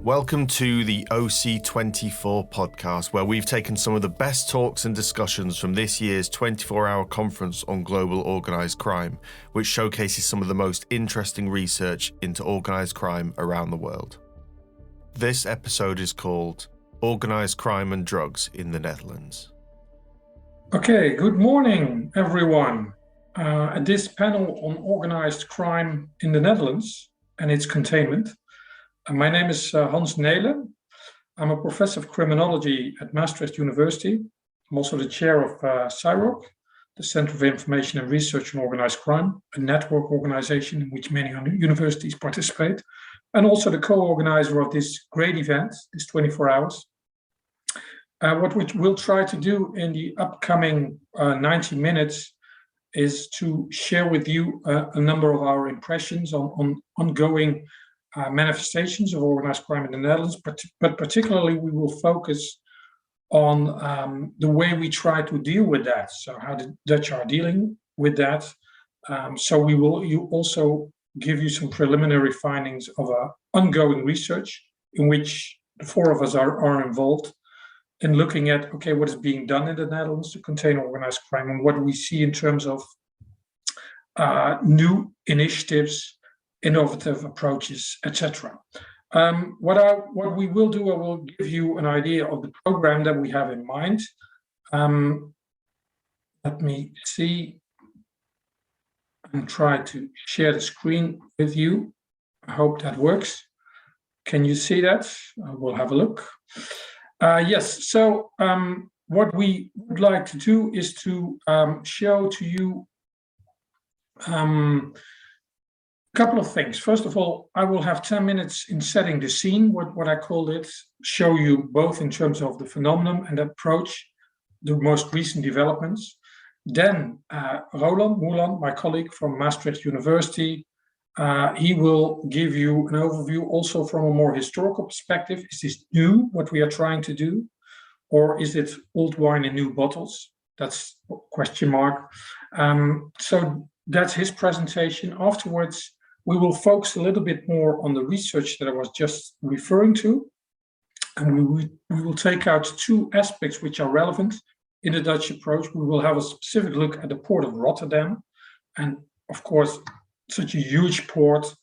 Welcome to the OC24 podcast, where we've taken some of the best talks and discussions from this year's 24-hour conference on global organised crime, which showcases some of the most interesting research into organised crime around the world. This episode is called Organised Crime and Drugs in the Netherlands. Okay, good morning, everyone. At this panel on organised crime in the Netherlands and its containment. My name is Hans Nelen. I'm a professor of criminology at Maastricht University. I'm also the chair of CIROC, the Center for Information and Research on Organised Crime, a network organization in which many universities participate, and also the co-organizer of this great event, this 24 hours. What we will try to do in the upcoming 90 minutes is to share with you a number of our impressions on ongoing manifestations of organized crime in the Netherlands, but particularly we will focus on the way we try to deal with that. So how the Dutch are dealing with that. So we will also give you some preliminary findings of ongoing research in which the four of us are involved in looking at, okay, what is being done in the Netherlands to contain organized crime and what we see in terms of new initiatives, innovative approaches, etc. What we will do, I will give you an idea of the program that we have in mind. Let me see and try to share the screen with you. I hope that works. Can you see that? We'll have a look. Yes, so what we would like to do is to show to you a couple of things. First of all, I will have 10 minutes in setting the scene, what I called it, show you both in terms of the phenomenon and approach, the most recent developments. Then Roland Moelan, my colleague from Maastricht University, he will give you an overview also from a more historical perspective. Is this new, what we are trying to do? Or is it old wine in new bottles? That's a question mark. So that's his presentation. Afterwards, we will focus a little bit more on the research that I was just referring to. And we will take out two aspects which are relevant in the Dutch approach. We will have a specific look at the port of Rotterdam. And of course, such a huge port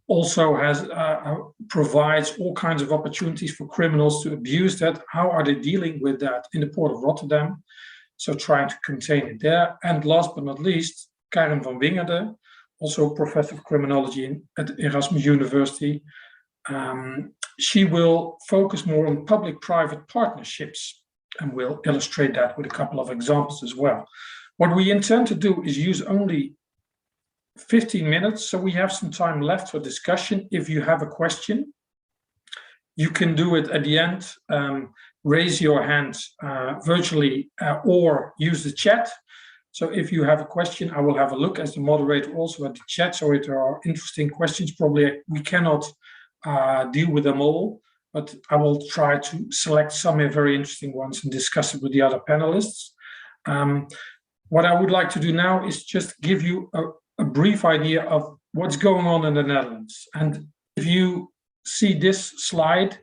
also provides all kinds of opportunities for criminals to abuse that. How are they dealing with that in the port of Rotterdam? So trying to contain it there. And last but not least, Karen van Wingerde, also a professor of criminology at Erasmus University. She will focus more on public-private partnerships and will illustrate that with a couple of examples as well. What we intend to do is use only 15 minutes, so we have some time left for discussion. If you have a question, you can do it at the end. Raise your hand virtually or use the chat. So if you have a question, I will have a look as the moderator also at the chat. So if there are interesting questions, probably we cannot deal with them all, but I will try to select some very interesting ones and discuss it with the other panelists. What I would like to do now is just give you a brief idea of what's going on in the Netherlands. And if you see this slide,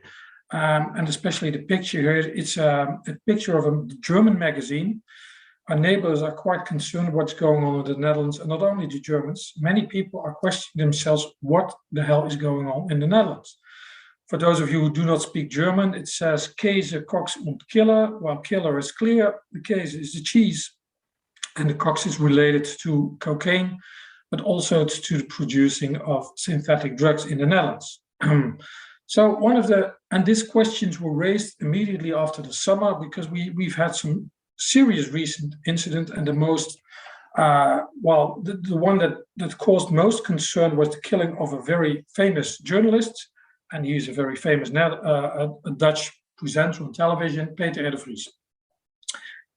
and especially the picture here, it's a picture of a German magazine. Our neighbors are quite concerned what's going on in the Netherlands, and not only the Germans, many people are questioning themselves what the hell is going on in the Netherlands. For those of you who do not speak German, it says Käse, Koks und Killer. While killer is clear, the Käse is the cheese, and the Koks is related to cocaine, but also to the producing of synthetic drugs in the Netherlands. So these questions were raised immediately after the summer because we've had some serious recent incident, and the most, the one that caused most concern was the killing of a very famous journalist, and he's a very famous a Dutch presenter on television, Peter R. Vries.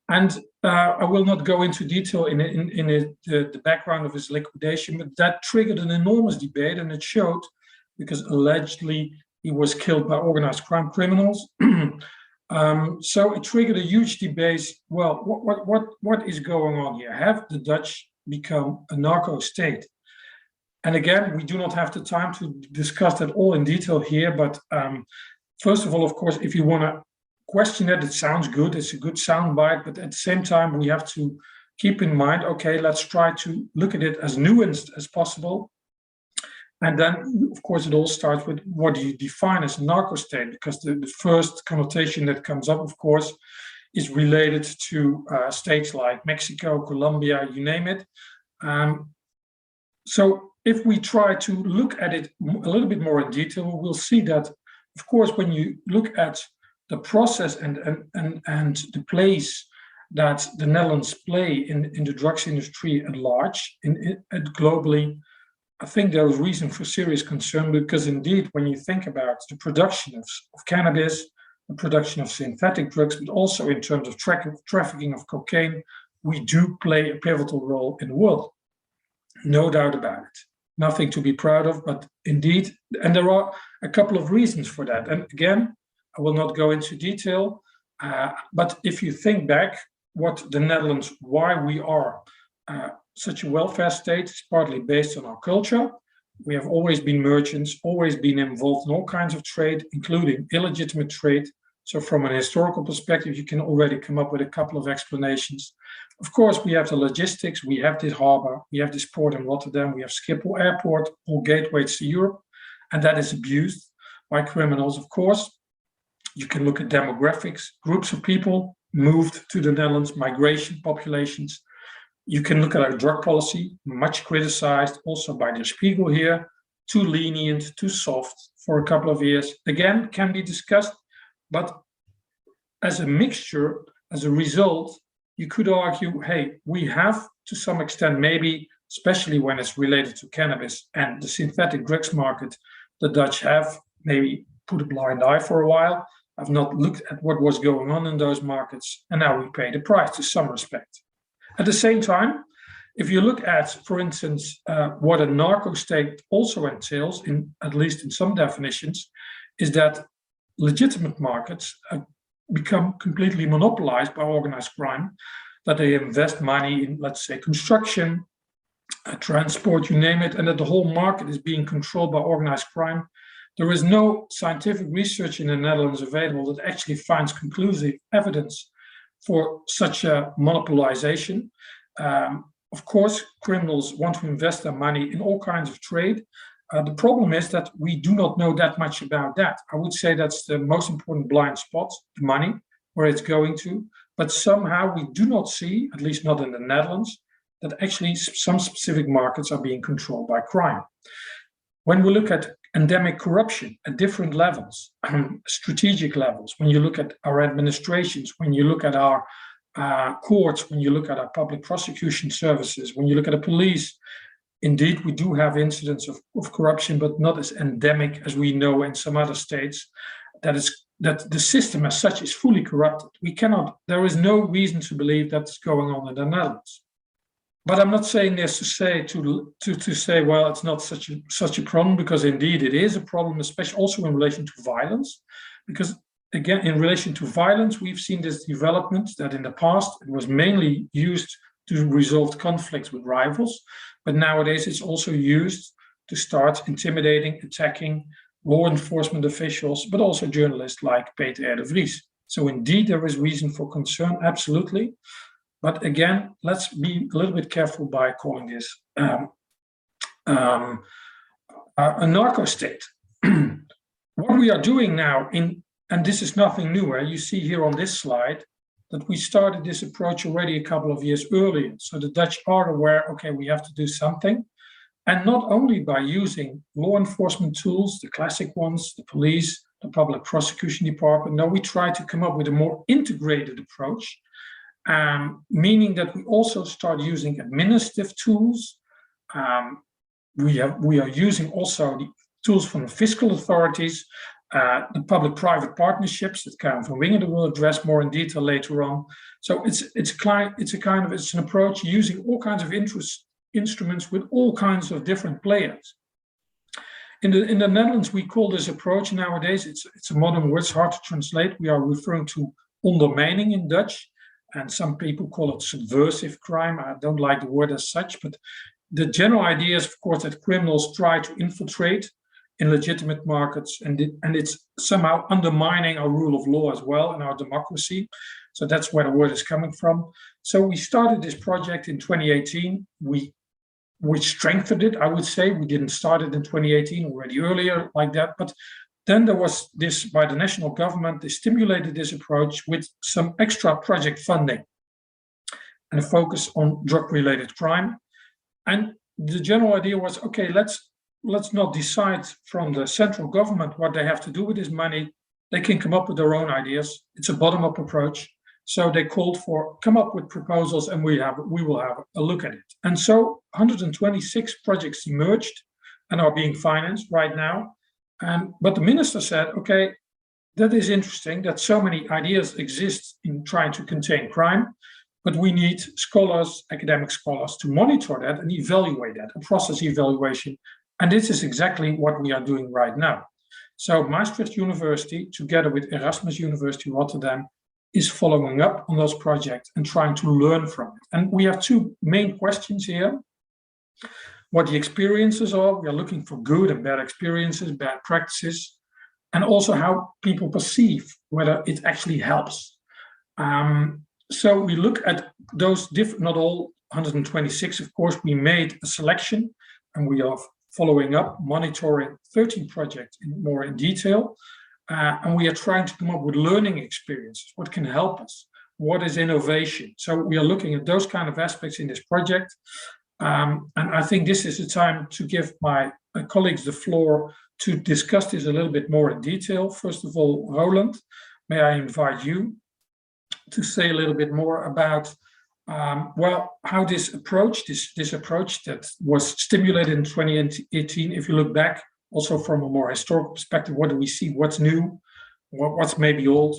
And I will not go into detail in the background of his liquidation, but that triggered an enormous debate, and it showed, because allegedly he was killed by organized crime criminals. So it triggered a huge debate. Well, what is going on here? Have the Dutch become a narco state? And again, we do not have the time to discuss that all in detail here, but first of all, of course, if you want to question it, it sounds good, it's a good soundbite, but at the same time, we have to keep in mind, okay, let's try to look at it as nuanced as possible. And then, of course, it all starts with what do you define as a narco state? Because the first connotation that comes up, of course, is related to states like Mexico, Colombia, you name it. So if we try to look at it a little bit more in detail, we'll see that, of course, when you look at the process and the place that the Netherlands play in the drugs industry at large, globally, I think there is reason for serious concern, because indeed, when you think about the production of cannabis, the production of synthetic drugs, but also in terms of trafficking of cocaine, we do play a pivotal role in the world. No doubt about it. Nothing to be proud of, but indeed, and there are a couple of reasons for that. And again, I will not go into detail, but if you think back, what the Netherlands, why we are such a welfare state, is partly based on our culture. We have always been merchants, always been involved in all kinds of trade, including illegitimate trade. So from an historical perspective, you can already come up with a couple of explanations. Of course, we have the logistics, we have this harbor, we have this port in Rotterdam, we have Schiphol Airport, all gateways to Europe, and that is abused by criminals, of course. You can look at demographics, groups of people moved to the Netherlands, migration populations. You can look at our drug policy, much criticized also by Der Spiegel here, too lenient, too soft for a couple of years. Again, can be discussed, but as a mixture, as a result, you could argue, hey, we have to some extent, maybe, especially when it's related to cannabis and the synthetic drugs market, the Dutch have maybe put a blind eye for a while. I've not looked at what was going on in those markets, and now we pay the price to some respect. At the same time, if you look at, for instance, what a narco state also entails, at least in some definitions, is that legitimate markets have become completely monopolized by organized crime, that they invest money in, let's say, construction, transport, you name it, and that the whole market is being controlled by organized crime. There is no scientific research in the Netherlands available that actually finds conclusive evidence for such a monopolization. Of course, criminals want to invest their money in all kinds of trade. The problem is that we do not know that much about that. I would say that's the most important blind spot, the money, where it's going to. But somehow we do not see, at least not in the Netherlands, that actually some specific markets are being controlled by crime. When we look at endemic corruption at different levels, strategic levels, when you look at our administrations, when you look at our courts, when you look at our public prosecution services, when you look at the police, indeed, we do have incidents of corruption, but not as endemic as we know in some other states, that the system as such is fully corrupted. There is no reason to believe that's going on in the Netherlands. But I'm not saying this to say, well, it's not such a problem, because indeed it is a problem, especially also in relation to violence. Because again, in relation to violence, we've seen this development that in the past it was mainly used to resolve conflicts with rivals, but nowadays it's also used to start intimidating, attacking law enforcement officials, but also journalists like Peter Vries. So indeed there is reason for concern, absolutely. But again, let's be a little bit careful by calling this a narco state. What we are doing now, and this is nothing new, you see here on this slide that we started this approach already a couple of years earlier. So the Dutch are aware, okay, we have to do something. And not only by using law enforcement tools, the classic ones, the police, the public prosecution department. No, we try to come up with a more integrated approach. Meaning that we also start using administrative tools. We are using also the tools from the fiscal authorities, the public-private partnerships that Karen van Wingeren will address more in detail later on. So it's an approach using all kinds of instruments with all kinds of different players. In the Netherlands, we call this approach nowadays, it's a modern word, it's hard to translate. We are referring to ondermijning in Dutch. And some people call it subversive crime. I don't like the word as such, but the general idea is, of course, that criminals try to infiltrate in legitimate markets, and it's somehow undermining our rule of law as well and our democracy. So that's where the word is coming from. So we started this project in 2018. We strengthened it, I would say. We didn't start it in 2018, already earlier like that. But then there was this, by the national government, they stimulated this approach with some extra project funding and a focus on drug-related crime. And the general idea was, okay, let's not decide from the central government what they have to do with this money. They can come up with their own ideas. It's a bottom-up approach. So they called for, come up with proposals, and we will have a look at it. And so 126 projects emerged and are being financed right now. But the minister said, okay, that is interesting that so many ideas exist in trying to contain crime, but we need scholars, academic scholars, to monitor that and evaluate that, a process evaluation. And this is exactly what we are doing right now. So Maastricht University, together with Erasmus University Rotterdam, is following up on those projects and trying to learn from it. And we have two main questions here. What the experiences are, we are looking for good and bad experiences, bad practices, and also how people perceive whether it actually helps. So we look at those different, not all 126, of course, we made a selection, and we are following up, monitoring 13 projects more in detail. And we are trying to come up with learning experiences. What can help us? What is innovation? So we are looking at those kind of aspects in this project. And I think this is the time to give my colleagues the floor to discuss this a little bit more in detail. First of all, Roland, may I invite you to say a little bit more about how this approach that was stimulated in 2018, if you look back, also from a more historical perspective, what do we see? What's new? What's maybe old?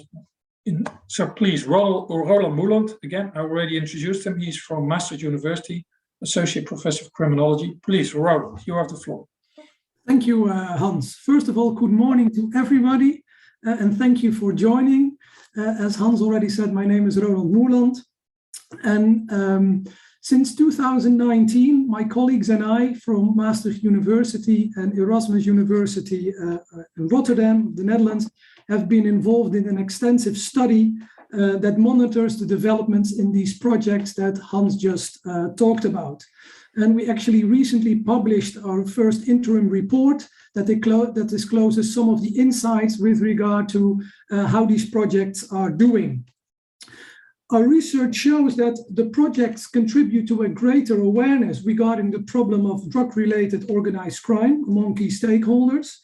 So please, Roland Moeland, again, I already introduced him. He's from Maastricht University, Associate Professor of Criminology. Please, Roland, you have the floor. Thank you, Hans. First of all, good morning to everybody, and thank you for joining. As Hans already said, my name is Roland Moeland. And since 2019, my colleagues and I from Maastricht University and Erasmus University in Rotterdam, the Netherlands, have been involved in an extensive study that monitors the developments in these projects that Hans just talked about. And we actually recently published our first interim report that discloses some of the insights with regard to how these projects are doing. Our research shows that the projects contribute to a greater awareness regarding the problem of drug-related organized crime among key stakeholders.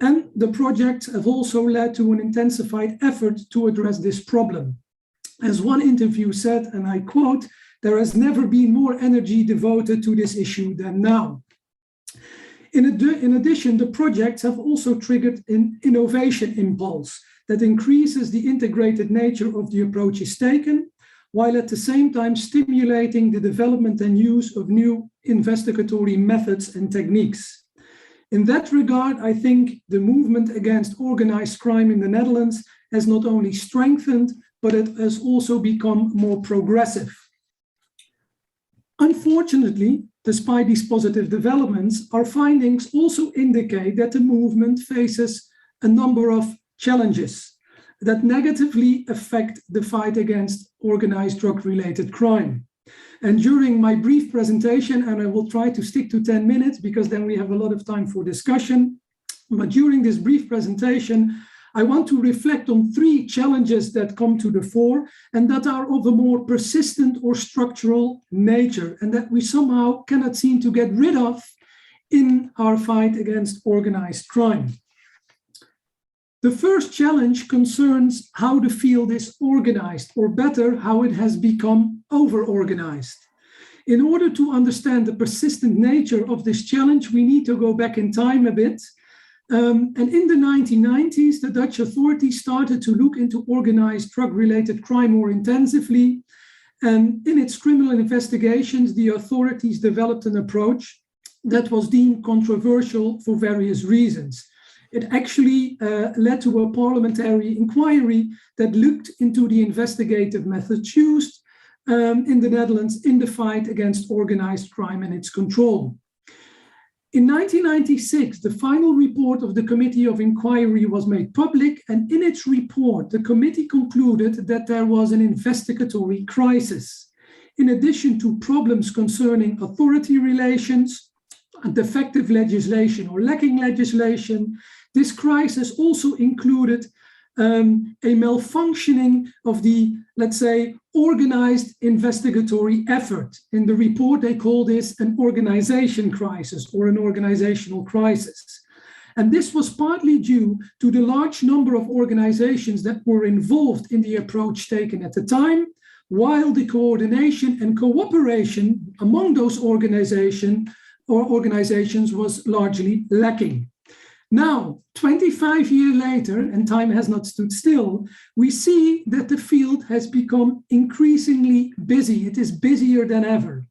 And the projects have also led to an intensified effort to address this problem. As one interview said, and I quote, "There has never been more energy devoted to this issue than now." In addition, the projects have also triggered an innovation impulse that increases the integrated nature of the approaches taken, while at the same time stimulating the development and use of new investigatory methods and techniques. In that regard, I think the movement against organized crime in the Netherlands has not only strengthened, but it has also become more progressive. Unfortunately, despite these positive developments, our findings also indicate that the movement faces a number of challenges that negatively affect the fight against organized drug-related crime. And during my brief presentation, and I will try to stick to 10 minutes because then we have a lot of time for discussion, but during this brief presentation, I want to reflect on 3 challenges that come to the fore and that are of a more persistent or structural nature and that we somehow cannot seem to get rid of in our fight against organized crime. The first challenge concerns how the field is organized, or better, how it has become over-organized. In order to understand the persistent nature of this challenge, we need to go back in time a bit. And in the 1990s, the Dutch authorities started to look into organized drug-related crime more intensively. And in its criminal investigations, the authorities developed an approach that was deemed controversial for various reasons. It actually led to a parliamentary inquiry that looked into the investigative methods used, in the Netherlands in the fight against organized crime and its control. In 1996, the final report of the Committee of Inquiry was made public, and in its report, the committee concluded that there was an investigatory crisis. In addition to problems concerning authority relations, defective legislation or lacking legislation, this crisis also included a malfunctioning of the, let's say, organized investigatory effort. In the report, they call this an organization crisis or an organizational crisis. And this was partly due to the large number of organizations that were involved in the approach taken at the time, while the coordination and cooperation among those organizations was largely lacking. Now, 25 years later, and time has not stood still, we see that the field has become increasingly busy. It is busier than ever.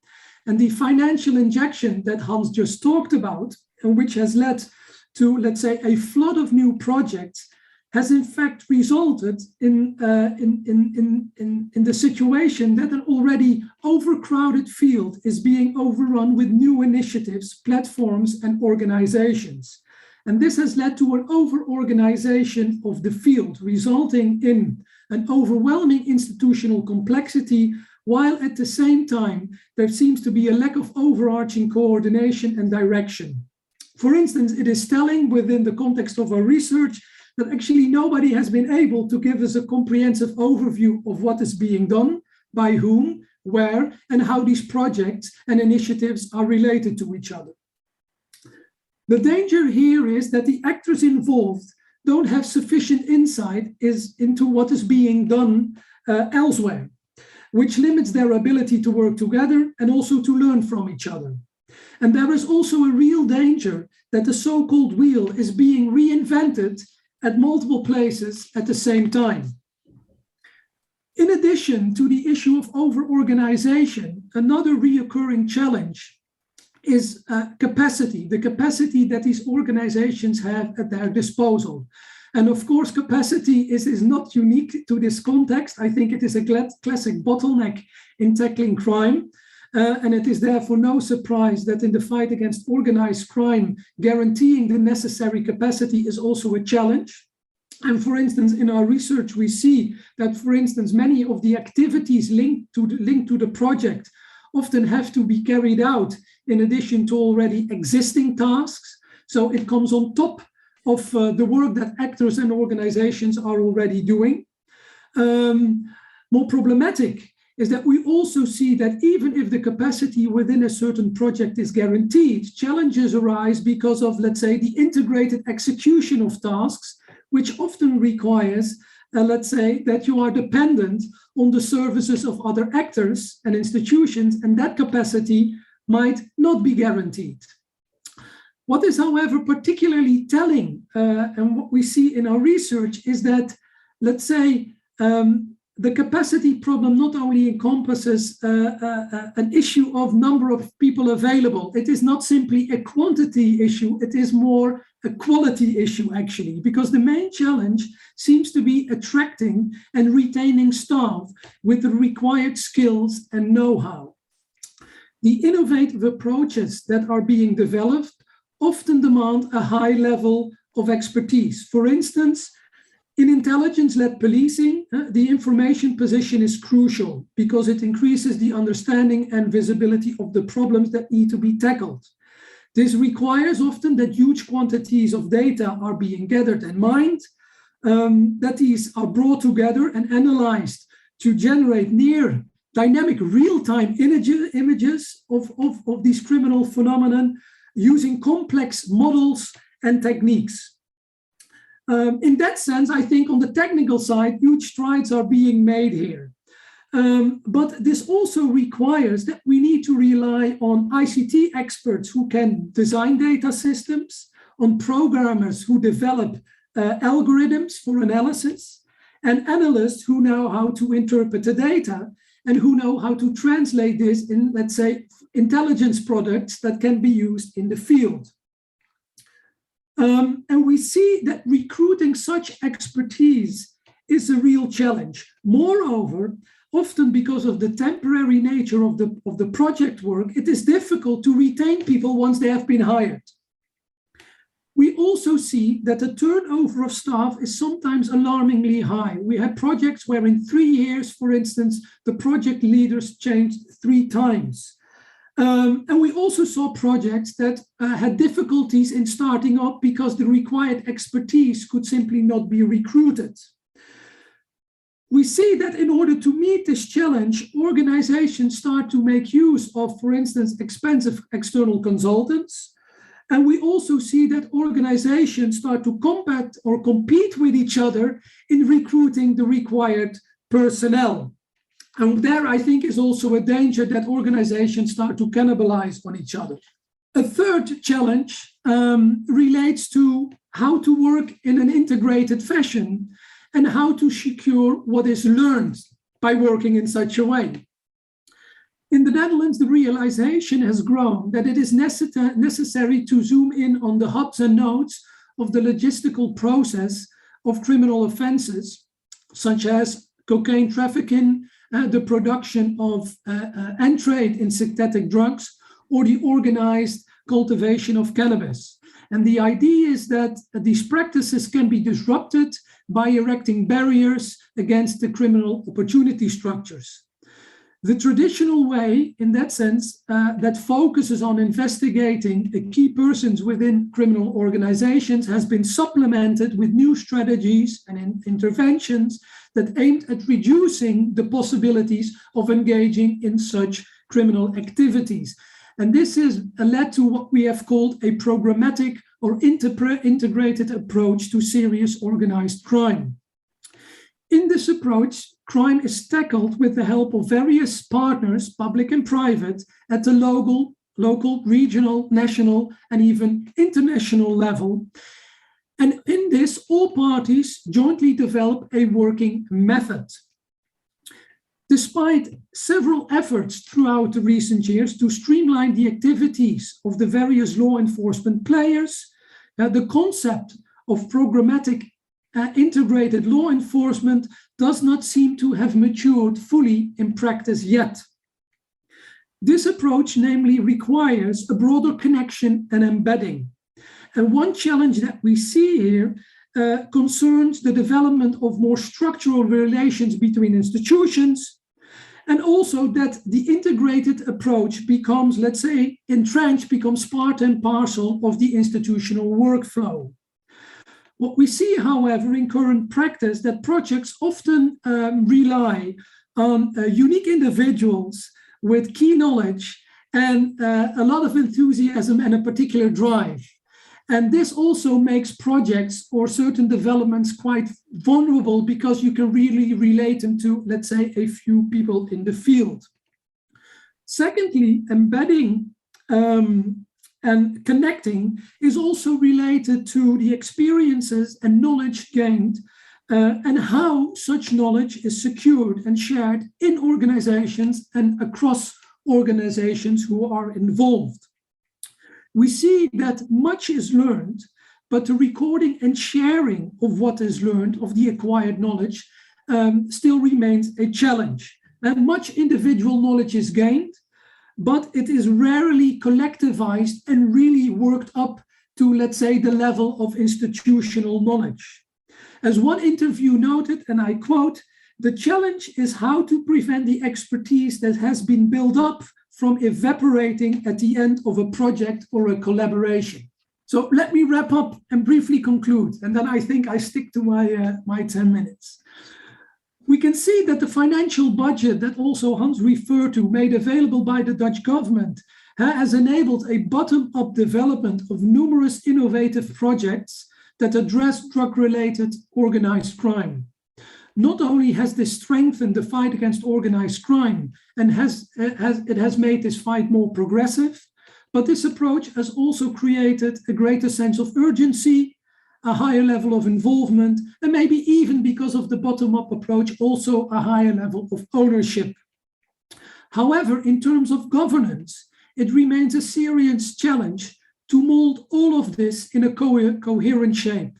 And the financial injection that Hans just talked about, and which has led to, let's say, a flood of new projects, has in fact resulted in the situation that an already overcrowded field is being overrun with new initiatives, platforms, and organizations. And this has led to an over-organization of the field, resulting in an overwhelming institutional complexity, while at the same time, there seems to be a lack of overarching coordination and direction. For instance, it is telling within the context of our research that actually nobody has been able to give us a comprehensive overview of what is being done, by whom, where, and how these projects and initiatives are related to each other. The danger here is that the actors involved don't have sufficient insight into what is being done elsewhere, which limits their ability to work together and also to learn from each other. And there is also a real danger that the so-called wheel is being reinvented at multiple places at the same time. In addition to the issue of over-organization, another reoccurring challenge is capacity, the capacity that these organizations have at their disposal. And of course, capacity is not unique to this context. I think it is a classic bottleneck in tackling crime. And it is therefore no surprise that in the fight against organized crime, guaranteeing the necessary capacity is also a challenge. And for instance, in our research, we see that, for instance, many of the activities linked to the project often have to be carried out in addition to already existing tasks. So it comes on top of the work that actors and organizations are already doing. More problematic is that we also see that even if the capacity within a certain project is guaranteed, challenges arise because of, let's say, the integrated execution of tasks, which often requires, let's say, that you are dependent on the services of other actors and institutions, and that capacity might not be guaranteed. What is, however, particularly telling, and what we see in our research, is that, let's say, the capacity problem not only encompasses an issue of number of people available. It is not simply a quantity issue, it is more a quality issue, actually, because the main challenge seems to be attracting and retaining staff with the required skills and know-how. The innovative approaches that are being developed often demand a high level of expertise. For instance, in intelligence-led policing, the information position is crucial because it increases the understanding and visibility of the problems that need to be tackled. This requires often that huge quantities of data are being gathered and mined, that these are brought together and analyzed to generate near dynamic real-time images of these criminal phenomena using complex models and techniques. In that sense, I think on the technical side, huge strides are being made here. But this also requires that we need to rely on ICT experts who can design data systems, on programmers who develop algorithms for analysis, and analysts who know how to interpret the data and who know how to translate this in, let's say, intelligence products that can be used in the field. And we see that recruiting such expertise is a real challenge. Moreover, often because of the temporary nature of the project work, it is difficult to retain people once they have been hired. We also see that the turnover of staff is sometimes alarmingly high. We had projects where in 3 years, for instance, the project leaders changed 3 times. And we also saw projects that had difficulties in starting up because the required expertise could simply not be recruited. We see that in order to meet this challenge, organizations start to make use of, for instance, expensive external consultants. And we also see that organizations start to combat or compete with each other in recruiting the required personnel. And there, I think, is also a danger that organizations start to cannibalize on each other. A third challenge relates to how to work in an integrated fashion and how to secure what is learned by working in such a way. In the Netherlands, the realization has grown that it is necessary to zoom in on the hubs and nodes of the logistical process of criminal offenses, such as cocaine trafficking, the production of and trade in synthetic drugs, or the organized cultivation of cannabis. And the idea is that these practices can be disrupted by erecting barriers against the criminal opportunity structures. The traditional way, in that sense, that focuses on investigating key persons within criminal organizations has been supplemented with new strategies and interventions that aimed at reducing the possibilities of engaging in such criminal activities. And this has led to what we have called a programmatic or integrated approach to serious organized crime. In this approach, crime is tackled with the help of various partners, public and private, at the local, regional, national, and even international level. And in this, all parties jointly develop a working method. Despite several efforts throughout the recent years to streamline the activities of the various law enforcement players, the concept of programmatic integrated law enforcement does not seem to have matured fully in practice yet. This approach, namely, requires a broader connection and embedding. And one challenge that we see here concerns the development of more structural relations between institutions, and also that the integrated approach becomes, let's say, entrenched, becomes part and parcel of the institutional workflow. What we see, however, in current practice, that projects often rely on unique individuals with key knowledge and a lot of enthusiasm and a particular drive. And this also makes projects or certain developments quite vulnerable because you can really relate them to, let's say, a few people in the field. Secondly, embedding and connecting is also related to the experiences and knowledge gained and how such knowledge is secured and shared in organizations and across organizations who are involved. We see that much is learned, but the recording and sharing of what is learned, of the acquired knowledge, still remains a challenge. And much individual knowledge is gained, but it is rarely collectivized and really worked up to, let's say, the level of institutional knowledge. As one interview noted, and I quote, "The challenge is how to prevent the expertise that has been built up from evaporating at the end of a project or a collaboration." So let me wrap up and briefly conclude, and then I think I stick to my 10 minutes. We can see that the financial budget that also Hans referred to, made available by the Dutch government, has enabled a bottom-up development of numerous innovative projects that address drug-related organized crime. Not only has this strengthened the fight against organized crime and it has made this fight more progressive, but this approach has also created a greater sense of urgency, a higher level of involvement, and maybe even because of the bottom-up approach, also a higher level of ownership. However, in terms of governance, it remains a serious challenge to mold all of this in a coherent shape.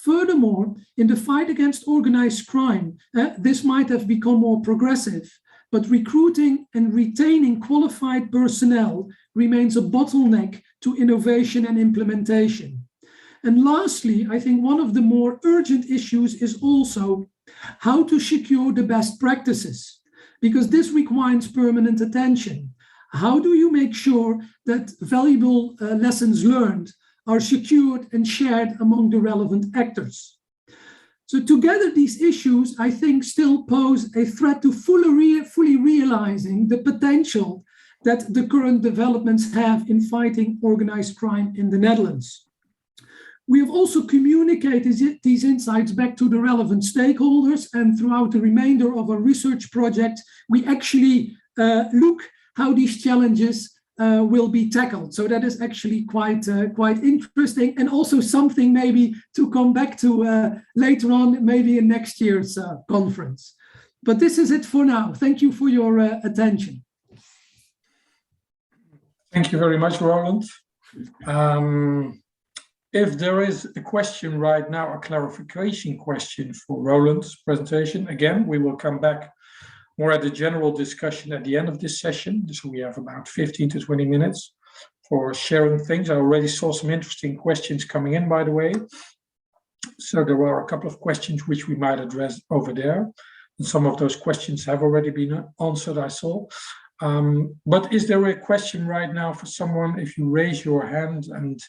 Furthermore, in the fight against organized crime, this might have become more progressive, but recruiting and retaining qualified personnel remains a bottleneck to innovation and implementation. And lastly, I think one of the more urgent issues is also how to secure the best practices, because this requires permanent attention. How do you make sure that valuable lessons learned are secured and shared among the relevant actors? So together, these issues, I think, still pose a threat to fully realizing the potential that the current developments have in fighting organized crime in the Netherlands. We have also communicated these insights back to the relevant stakeholders, and throughout the remainder of our research project, we actually look how these challenges will be tackled. So that is actually quite interesting, and also something maybe to come back to later on, maybe in next year's conference. But this is it for now. Thank you for your attention. Thank you very much, Roland. If there is a question right now, a clarification question for Roland's presentation, again, we will come back more at the general discussion at the end of this session. So we have about 15 to 20 minutes for sharing things. I already saw some interesting questions coming in, by the way. So there are a couple of questions which we might address over there. And some of those questions have already been answered, I saw. But is there a question right now for someone? If you raise your hand, and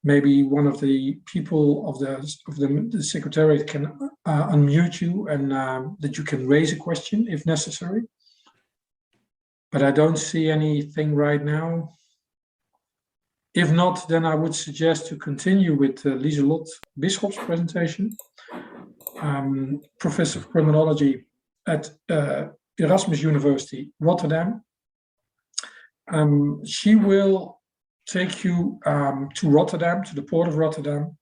maybe one of the people of the Secretariat can unmute you, and that you can raise a question if necessary. But I don't see anything right now. If not, then I would suggest to continue with Lieselot Bisschop's presentation, Professor of Criminology at Erasmus University, Rotterdam. She will take you to Rotterdam, to the port of Rotterdam.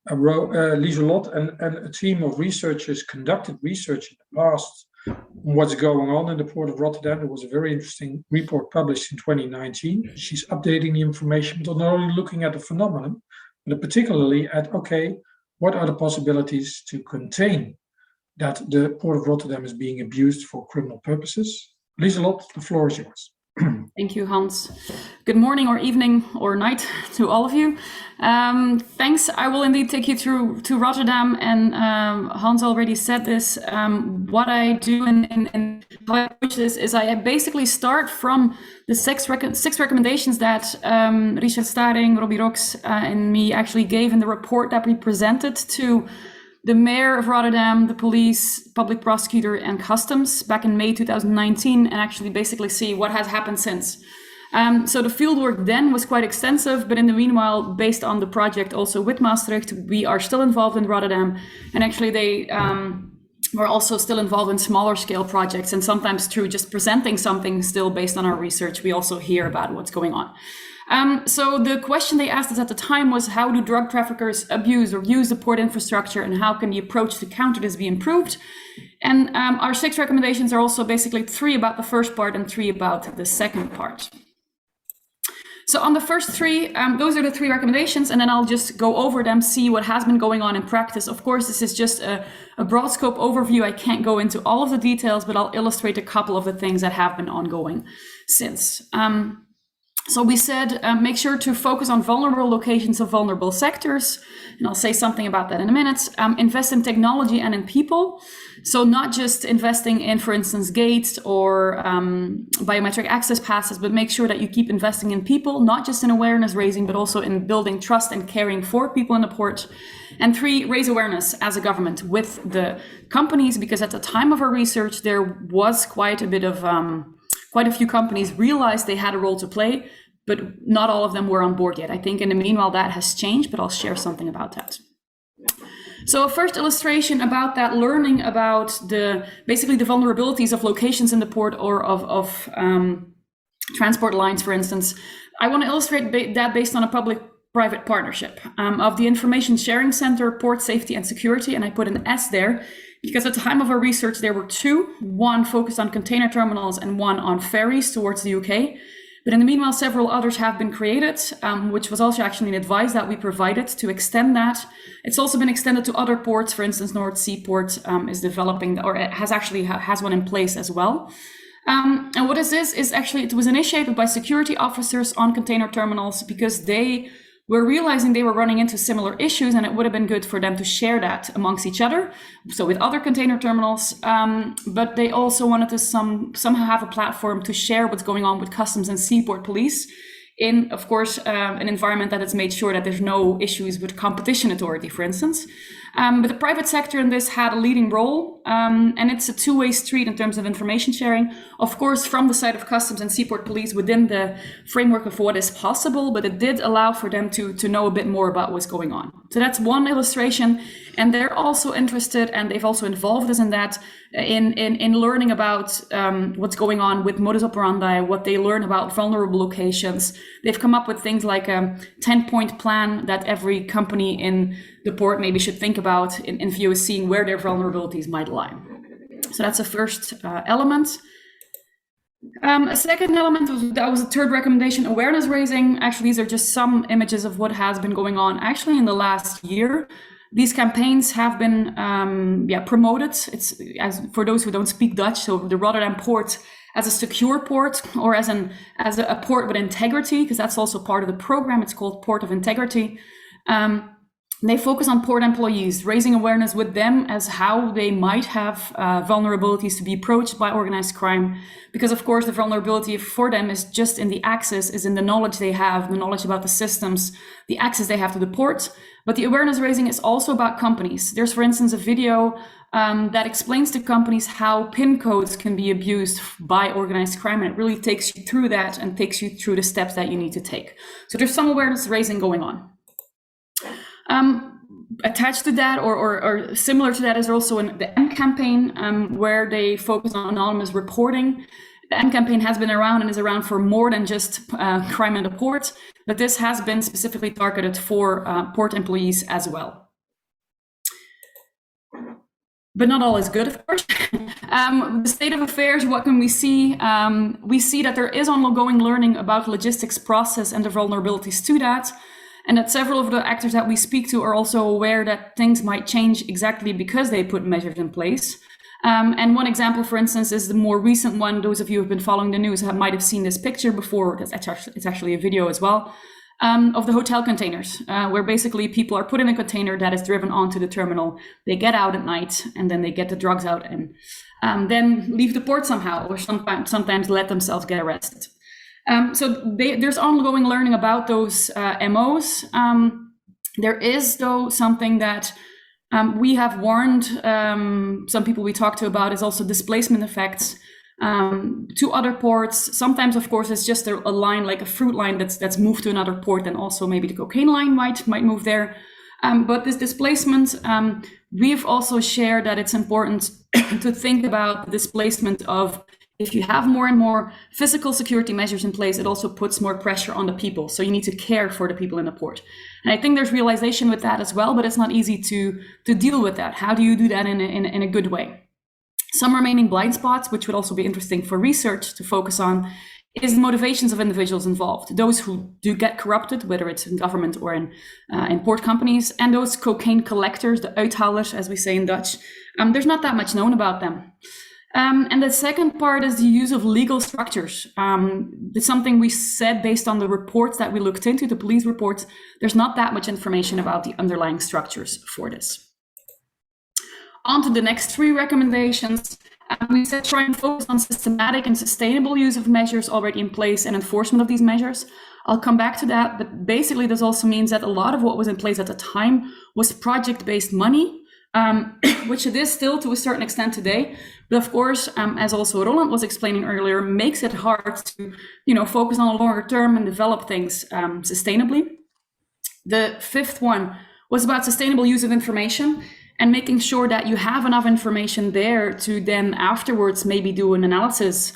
Lieselot and a team of researchers conducted research in the past on what's going on in the port of Rotterdam. There was a very interesting report published in 2019. She's updating the information, but not only looking at the phenomenon, but particularly at, okay, what are the possibilities to contain that the port of Rotterdam is being abused for criminal purposes. Lieselot, the floor is yours. Thank you, Hans. Good morning or evening or night to all of you. Thanks. I will indeed take you through to Rotterdam, and Hans already said this. What I do and how I approach this is I basically start from the six recommendations that Richard Staring, Robbie Rox, and me actually gave in the report that we presented to the mayor of Rotterdam, the police, public prosecutor, and customs back in May 2019, and actually basically see what has happened since. So the fieldwork then was quite extensive, but in the meanwhile, based on the project also with Maastricht, we are still involved in Rotterdam, and actually they were also still involved in smaller scale projects, and sometimes through just presenting something still based on our research, we also hear about what's going on. So the question they asked us at the time was, how do drug traffickers abuse or use the port infrastructure, and how can the approach to counter this be improved? And our 6 recommendations are also basically 3 about the first part and 3 about the second part. So on the first 3, those are the 3 recommendations, and then I'll just go over them, see what has been going on in practice. Of course, this is just a broad scope overview. I can't go into all of the details, but I'll illustrate a couple of the things that have been ongoing since. So we said, make sure to focus on vulnerable locations of vulnerable sectors. And I'll say something about that in a minute. Invest in technology and in people. So not just investing in, for instance, gates or biometric access passes, but make sure that you keep investing in people, not just in awareness raising, but also in building trust and caring for people in the port. And 3, raise awareness as a government with the companies, because at the time of our research, there was quite a few companies realized they had a role to play, but not all of them were on board yet. I think in the meanwhile that has changed, but I'll share something about that. So a first illustration about that, learning about basically the vulnerabilities of locations in the port or of transport lines, for instance. I want to illustrate that based on a public-private partnership of the Information Sharing Center, Port Safety and Security, and I put an S there, because at the time of our research, there were 2, one focused on container terminals and one on ferries towards the UK. But in the meanwhile, several others have been created, which was also actually an advice that we provided to extend that. It's also been extended to other ports. For instance, North Sea Port is developing, or it has one in place as well. And what this is actually, it was initiated by security officers on container terminals because they were realizing they were running into similar issues, and it would have been good for them to share that amongst each other, so with other container terminals, but they also wanted to somehow have a platform to share what's going on with customs and seaport police in, of course, an environment that has made sure that there's no issues with competition authority, for instance. But the private sector in this had a leading role, and it's a two-way street in terms of information sharing, of course, from the side of customs and seaport police within the framework of what is possible, but it did allow for them to know a bit more about what's going on. So that's one illustration, and they're also interested, and they've also involved us in that, in learning about what's going on with modus operandi, what they learn about vulnerable locations. They've come up with things like a 10-point plan that every company in the port maybe should think about in view of seeing where their vulnerabilities might lie. So that's the first element. A second element, that was the third recommendation, awareness raising. Actually, these are just some images of what has been going on actually in the last year. These campaigns have been promoted. It's, as for those who don't speak Dutch, so the Rotterdam port as a secure port, or as a port with integrity, because that's also part of the program. It's called Port of Integrity. They focus on port employees, raising awareness with them as how they might have vulnerabilities to be approached by organized crime. Because of course, the vulnerability for them is just in the access, is in the knowledge they have, the knowledge about the systems, the access they have to the port. But the awareness raising is also about companies. There's, for instance, a video that explains to companies how PIN codes can be abused by organized crime. And it really takes you through that and takes you through the steps that you need to take. So there's some awareness raising going on. Attached to that, or similar to that, is also the M campaign, where they focus on anonymous reporting. The M campaign has been around and is around for more than just crime in the port, but this has been specifically targeted for port employees as well. But not all is good, of course. The state of affairs, what can we see? We see that there is ongoing learning about logistics process and the vulnerabilities to that. And that several of the actors that we speak to are also aware that things might change exactly because they put measures in place. And one example, for instance, is the more recent one. Those of you who have been following the news might have seen this picture before. It's actually a video as well, of the hotel containers, where basically people are put in a container that is driven onto the terminal. They get out at night, and then they get the drugs out and then leave the port somehow, or sometimes let themselves get arrested. So there's ongoing learning about those MOs. There is, though, something that we have warned some people we talked to about, is also displacement effects to other ports. Sometimes, of course, it's just a line, like a fruit line that's moved to another port, and also maybe the cocaine line might move there. But this displacement, we've also shared that it's important to think about the displacement of, if you have more and more physical security measures in place, it also puts more pressure on the people. So you need to care for the people in the port. And I think there's realization with that as well, but it's not easy to deal with that. How do you do that in a good way? Some remaining blind spots, which would also be interesting for research to focus on, is the motivations of individuals involved. Those who do get corrupted, whether it's in government or in port companies, and those cocaine collectors, the uithalers, as we say in Dutch. There's not that much known about them. And the second part is the use of legal structures. It's something we said based on the reports that we looked into, the police reports. There's not that much information about the underlying structures for this. On to the next three recommendations. We said try and focus on systematic and sustainable use of measures already in place and enforcement of these measures. I'll come back to that, but basically this also means that a lot of what was in place at the time was project-based money, which it is still to a certain extent today. But of course, as also Roland was explaining earlier, makes it hard to, focus on a longer term and develop things sustainably. The fifth one was about sustainable use of information and making sure that you have enough information there to then afterwards maybe do an analysis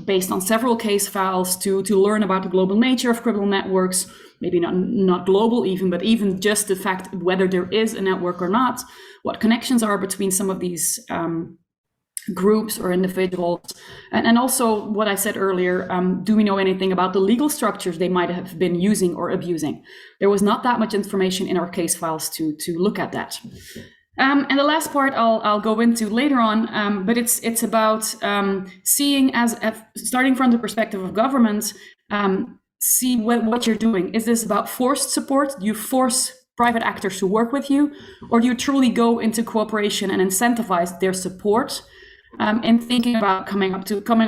based on several case files to learn about the global nature of criminal networks, maybe not global even, but even just the fact whether there is a network or not, what connections are between some of these groups or individuals? And also what I said earlier, do we know anything about the legal structures they might have been using or abusing? There was not that much information in our case files to look at that. And the last part I'll go into later on, but it's about seeing starting from the perspective of government, see what you're doing. Is this about forced support? Do you force private actors to work with you, or do you truly go into cooperation and incentivize their support in thinking about coming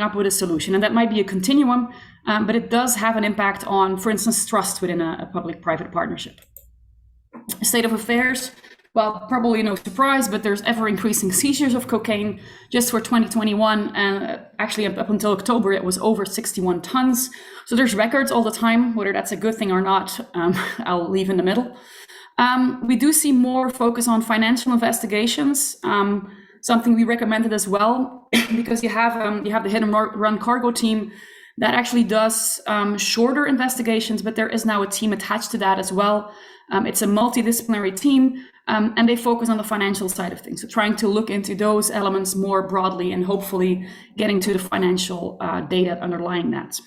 up with a solution? And that might be a continuum, but it does have an impact on, for instance, trust within a public-private partnership. State of affairs. Well, probably no surprise, but there's ever increasing seizures of cocaine. Just for 2021, and actually up until October, it was over 61 tons. So there's records all the time. Whether that's a good thing or not, I'll leave in the middle. We do see more focus on financial investigations, something we recommended as well, because you have the hit and run cargo team that actually does shorter investigations, but there is now a team attached to that as well. It's a multidisciplinary team. And they focus on the financial side of things, so trying to look into those elements more broadly and hopefully getting to the financial data underlying that.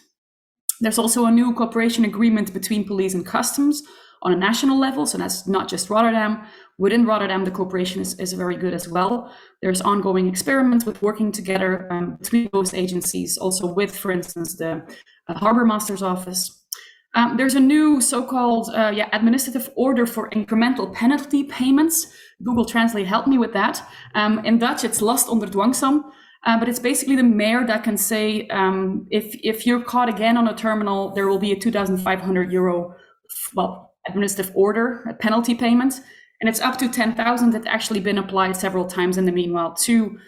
There's also a new cooperation agreement between police and customs on a national level, so that's not just Rotterdam. Within Rotterdam, the cooperation is very good as well. There's ongoing experiments with working together between those agencies, also with, for instance, the Harbour Master's Office. There's a new so-called administrative order for incremental penalty payments. Google Translate helped me with that. In Dutch, it's last onder dwangsom, but it's basically the mayor that can say, if you're caught again on a terminal, there will be a €2,500, administrative order, a penalty payment, and it's up to 10,000 that's actually been applied several times in the meanwhile to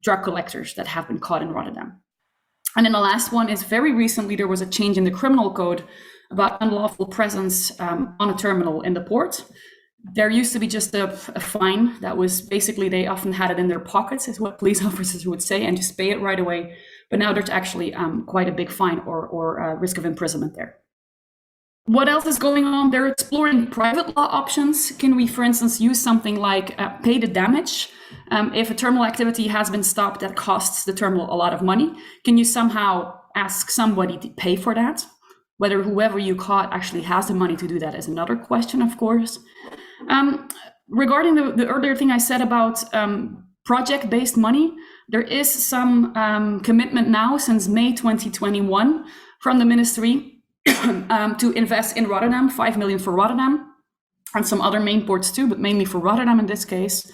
drug collectors that have been caught in Rotterdam. And then the last one is very recently, there was a change in the criminal code about unlawful presence on a terminal in the port. There used to be just a fine that was basically, they often had it in their pockets, is what police officers would say, and just pay it right away. But now there's actually quite a big fine or risk of imprisonment there. What else is going on? They're exploring private law options. Can we, for instance, use something like pay the damage? If a terminal activity has been stopped that costs the terminal a lot of money, can you somehow ask somebody to pay for that? Whether whoever you caught actually has the money to do that is another question, of course. Regarding the earlier thing I said about project-based money, there is some commitment now since May 2021 from the ministry to invest in Rotterdam, 5 million for Rotterdam, and some other main ports too, but mainly for Rotterdam in this case.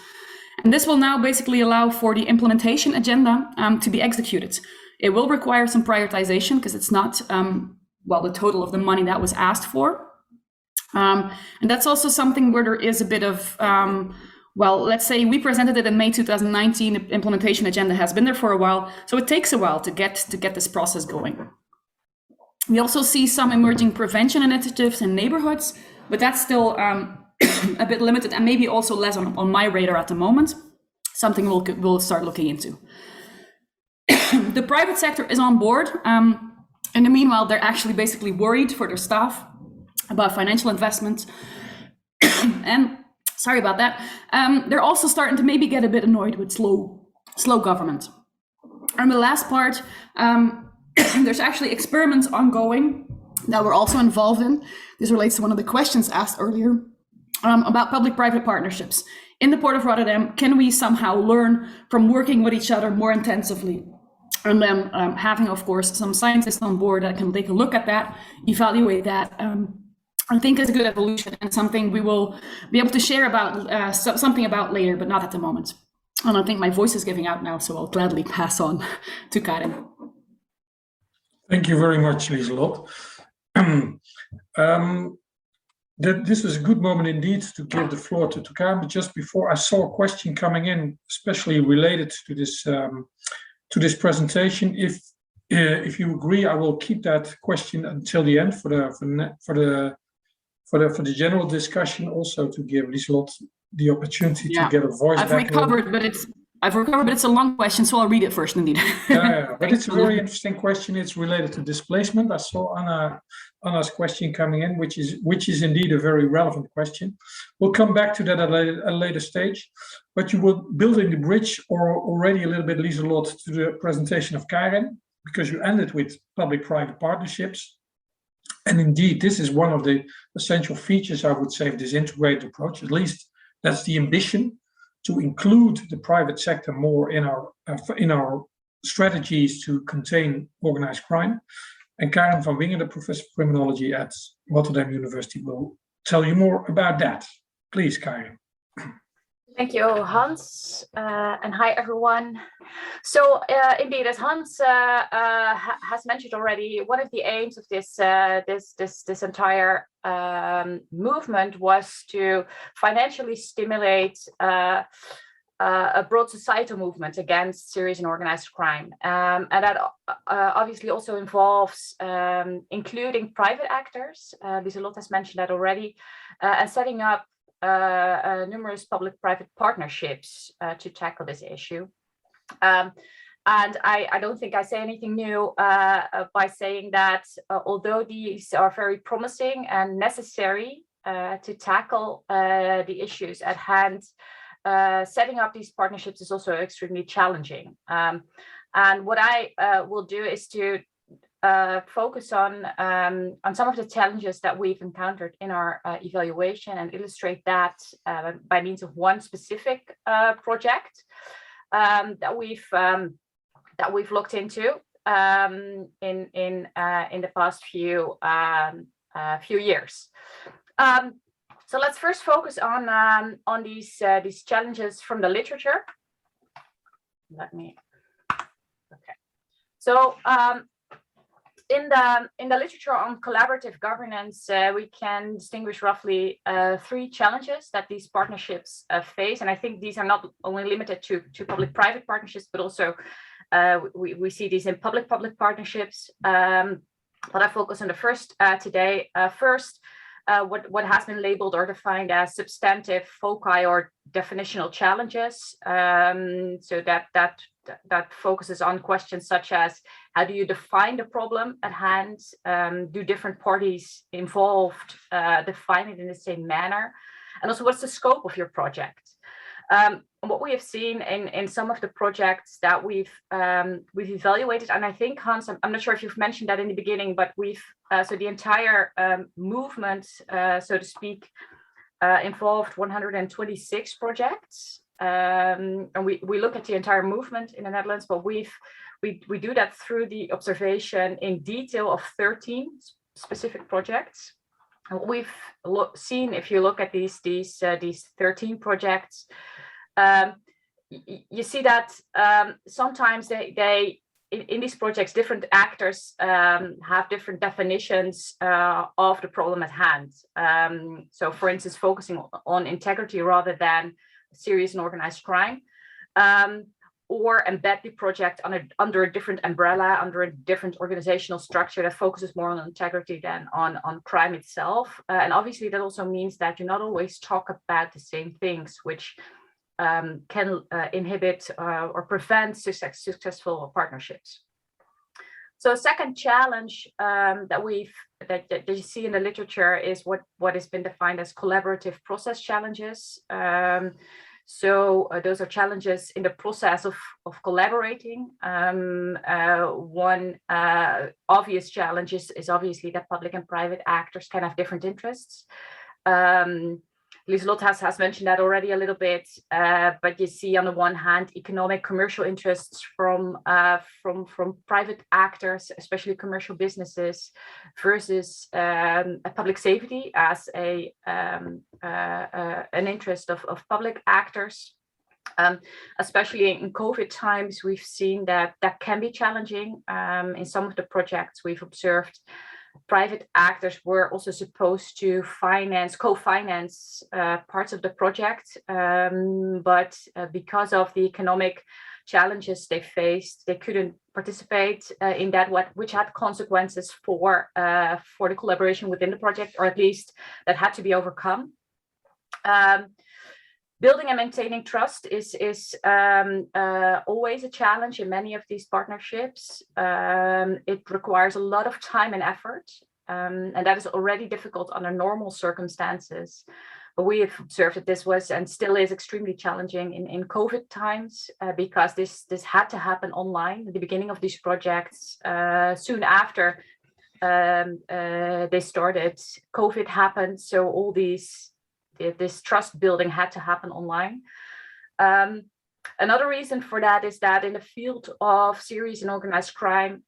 And this will now basically allow for the implementation agenda to be executed. It will require some prioritization because it's not, the total of the money that was asked for. And that's also something where there is a bit of, let's say we presented it in May 2019, the implementation agenda has been there for a while, so it takes a while to get this process going. We also see some emerging prevention initiatives in neighborhoods, but that's still a bit limited and maybe also less on my radar at the moment. Something we'll start looking into. The private sector is on board. In the meanwhile, they're actually basically worried for their staff about financial investment. And sorry about that. They're also starting to maybe get a bit annoyed with slow government. And the last part, there's actually experiments ongoing that we're also involved in. This relates to one of the questions asked earlier about public-private partnerships. In the Port of Rotterdam, can we somehow learn from working with each other more intensively? And then having, of course, some scientists on board that can take a look at that, evaluate that. I think is a good evolution and something we will be able to share about something about later, but not at the moment. And I think my voice is giving out now, so I'll gladly pass on to Karin. Thank you very much, Lieselot. This was a good moment indeed to give the floor to Karin, but just before, I saw a question coming in, especially related to this presentation. If you agree, I will keep that question until the end for the general discussion, also to give Lieselot the opportunity to get a voice back. I've recovered, but I've recovered, but it's a long question, so I'll read it first indeed. Yeah, but it's a very interesting question. It's related to displacement. I saw Anna's question coming in, which is indeed a very relevant question. We'll come back to that at a later stage. But you were building the bridge, or already a little bit, Lieselot, to the presentation of Karen, because you ended with public-private partnerships. And indeed, this is one of the essential features, I would say, of this integrated approach. At least that's the ambition, to include the private sector more in our strategies to contain organized crime. And Karen van Wingen, the professor of criminology at Rotterdam University, will tell you more about that. Please, Karen. Thank you, Hans, and hi everyone. So indeed, as Hans has mentioned already, one of the aims of this entire movement was to financially stimulate a broad societal movement against serious and organized crime, and that obviously also involves including private actors. Lieselot has mentioned that already, and setting up numerous public-private partnerships to tackle this issue. And I don't think I say anything new by saying that although these are very promising and necessary to tackle the issues at hand, setting up these partnerships is also extremely challenging. And what I will do is to focus on some of the challenges that we've encountered in our evaluation and illustrate that by means of one specific project that we've looked into in the past few years. So let's first focus on these challenges from the literature. Okay. So in the literature on collaborative governance, we can distinguish roughly 3 challenges that these partnerships face, and I think these are not only limited to public-private partnerships, but also we see these in public-public partnerships. But I focus on the first today. First, what has been labeled or defined as substantive foci or definitional challenges. So that focuses on questions such as, how do you define the problem at hand? Do different parties involved define it in the same manner? And also, what's the scope of your project? What we have seen in some of the projects that we've evaluated, and I think, Hans, I'm not sure if you've mentioned that in the beginning, but we've so the entire movement, so to speak, involved 126 projects. And we look at the entire movement in the Netherlands, but we do that through the observation in detail of 13 specific projects. And what we've seen, if you look at these 13 projects, you see that sometimes they in these projects, different actors have different definitions of the problem at hand. So, for instance, focusing on integrity rather than serious and organized crime, or embed the project under a different umbrella, under a different organizational structure that focuses more on integrity than on crime itself. And obviously that also means that you not always talk about the same things, which can inhibit or prevent successful partnerships. So a second challenge that you see in the literature is what has been defined as collaborative process challenges. So those are challenges in the process of collaborating. One obvious challenge is obviously that public and private actors can have different interests. Lieselot has mentioned that already a little bit, but you see on the one hand economic commercial interests from private actors, especially commercial businesses, versus public safety as an interest of public actors. Especially in COVID times, we've seen that can be challenging. In some of the projects we've observed, private actors were also supposed to co-finance parts of the project, but because of the economic challenges they faced, they couldn't participate in that, which had consequences for the collaboration within the project, or at least that had to be overcome. Building and maintaining trust is always a challenge in many of these partnerships. It requires a lot of time and effort, and that is already difficult under normal circumstances. But we have observed that this was and still is extremely challenging in COVID times, because this had to happen online at the beginning of these projects. Soon after they started, COVID happened, so all this trust building had to happen online. Another reason for that is that in the field of serious and organized crime,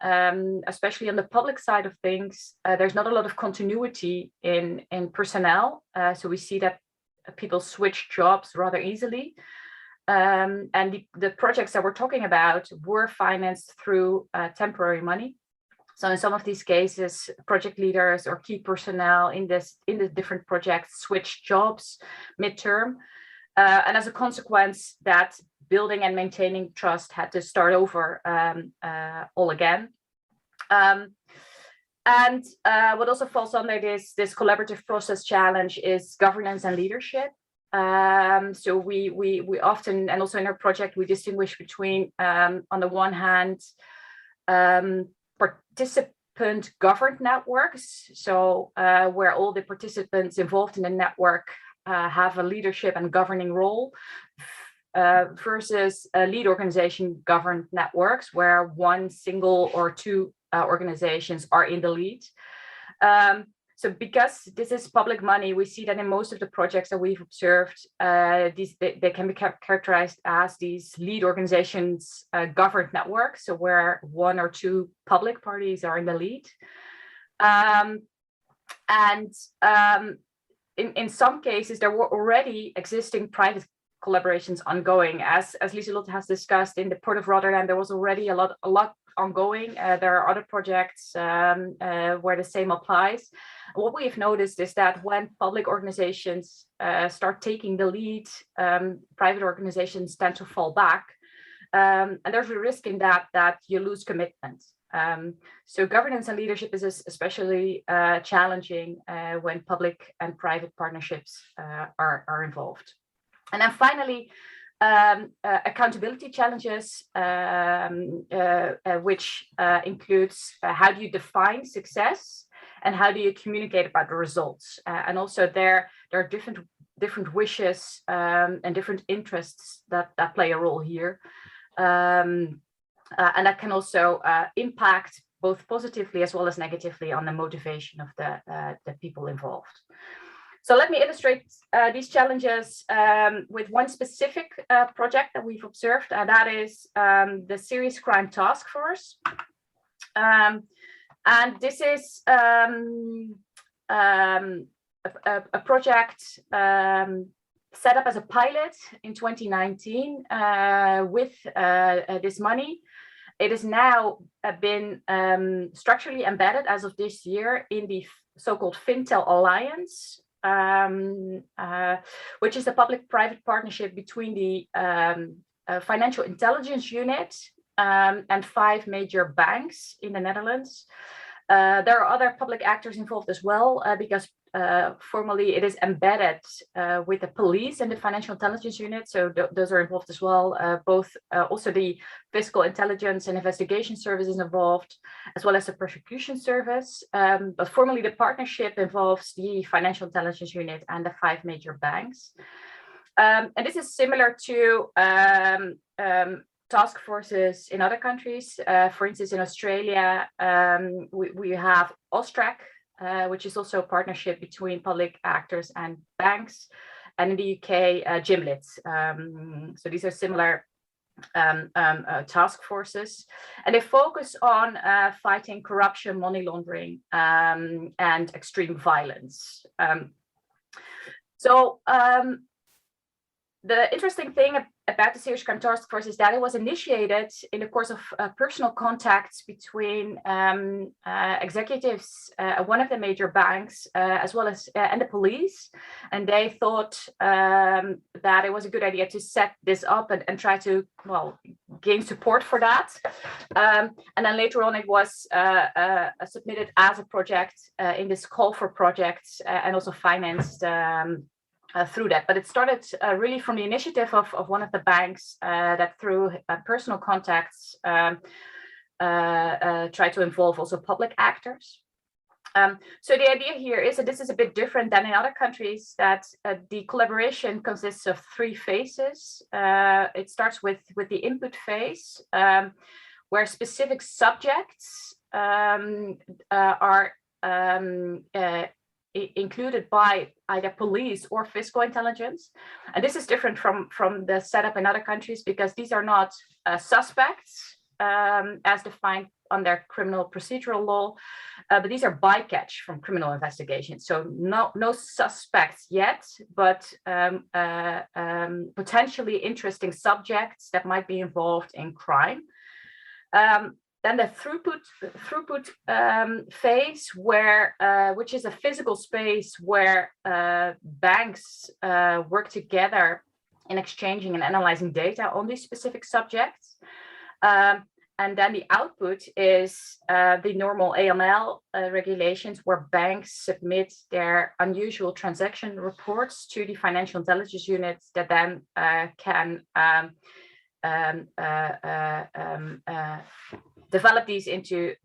especially on the public side of things, there's not a lot of continuity in personnel. So we see that people switch jobs rather easily. And the projects that we're talking about were financed through temporary money. So in some of these cases, project leaders or key personnel in the different projects switched jobs midterm. And as a consequence, that building and maintaining trust had to start over all again. And what also falls under this collaborative process challenge is governance and leadership. So we often, and also in our project, we distinguish between, on the one hand, participant governed networks, so where all the participants involved in the network have a leadership and governing role, versus lead organization governed networks, where one single or two organizations are in the lead. So because this is public money, we see that in most of the projects that we've observed, they can be characterized as these lead organizations governed networks, so where one or two public parties are in the lead. In some cases, there were already existing private collaborations ongoing. As Lieselotte has discussed, in the Port of Rotterdam, there was already a lot ongoing. There are other projects where the same applies. What we've noticed is that when public organizations start taking the lead, private organizations tend to fall back. And there's a risk in that you lose commitment. So governance and leadership is especially challenging when public and private partnerships are involved. And then finally, accountability challenges, which includes how do you define success and how do you communicate about the results? And also there are different wishes and different interests that play a role here. And that can also impact both positively as well as negatively on the motivation of the people involved. So let me illustrate these challenges with one specific project that we've observed, and that is the Serious Crime Task Force. And this is a project set up as a pilot in 2019 with this money. It has now been structurally embedded as of this year in the so-called Fintel Alliance, which is a public-private partnership between the Financial Intelligence Unit and 5 major banks in the Netherlands. There are other public actors involved as well, because formally it is embedded with the police and the Financial Intelligence Unit. So those are involved as well. Also the Fiscal Intelligence and Investigation Service is involved, as well as the Prosecution Service. But formally the partnership involves the Financial Intelligence Unit and the 5 major banks. And this is similar to task forces in other countries. For instance, in Australia, we have AUSTRAC, which is also a partnership between public actors and banks, and in the UK, GIMLIT. So these are similar task forces, and they focus on fighting corruption, money laundering, and extreme violence. The interesting thing about the Serious Crime Task Force is that it was initiated in the course of personal contacts between executives at one of the major banks, as well as and the police. And they thought that it was a good idea to set this up and try to, well, gain support for that. And then later on, it was submitted as a project in this call for projects and also financed through that. But it started really from the initiative of one of the banks that through personal contacts try to involve also public actors. So the idea here is that this is a bit different than in other countries, that the collaboration consists of 3 phases. It starts with the input phase, where specific subjects are included by either police or fiscal intelligence. And this is different from the setup in other countries, because these are not suspects as defined under criminal procedural law, but these are bycatch from criminal investigations. So no suspects yet, but potentially interesting subjects that might be involved in crime. Then the throughput phase, where which is a physical space where banks work together in exchanging and analyzing data on these specific subjects. And then the output is the normal AML regulations, where banks submit their unusual transaction reports to the financial intelligence units that then can develop these into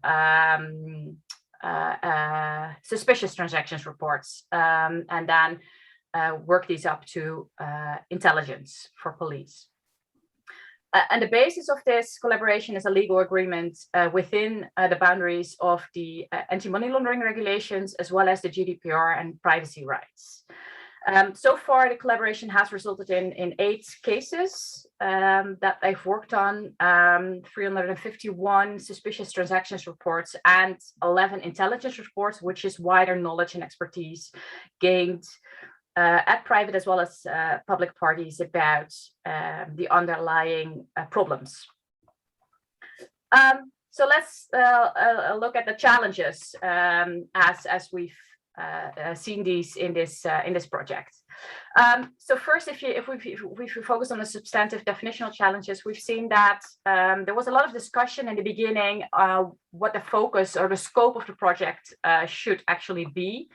suspicious transactions reports, and then work these up to intelligence for police. And the basis of this collaboration is a legal agreement within the boundaries of the anti-money laundering regulations, as well as the GDPR and privacy rights. So far, the collaboration has resulted in 8 cases that they've worked on, 351 suspicious transactions reports, and 11 intelligence reports, which is wider knowledge and expertise gained at private as well as public parties about the underlying problems. So let's look at the challenges as we've seen these in this project. So first, if we focus on the substantive definitional challenges, we've seen that there was a lot of discussion in the beginning what the focus or the scope of the project should actually be.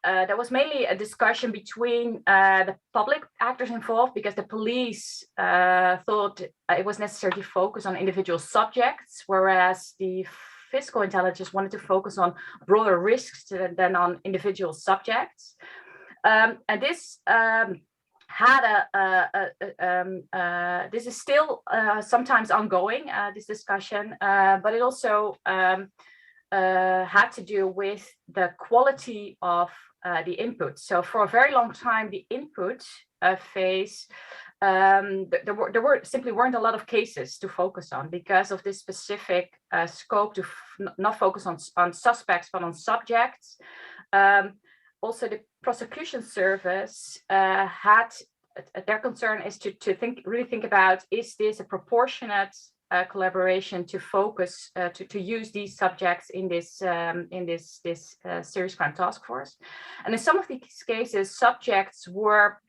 There was mainly a discussion between the public actors involved, because the police thought it was necessary to focus on individual subjects, whereas the fiscal intelligence wanted to focus on broader risks than on individual subjects. And this had this is still sometimes ongoing, this discussion, but it also had to do with the quality of the input. So for a very long time, the input phase, there simply weren't a lot of cases to focus on, because of this specific scope to not focus on suspects, but on subjects. Also, the prosecution service had their concern is to really think about, is this a proportionate collaboration to focus to use these subjects in this serious crime task force. And in some of these cases, subjects were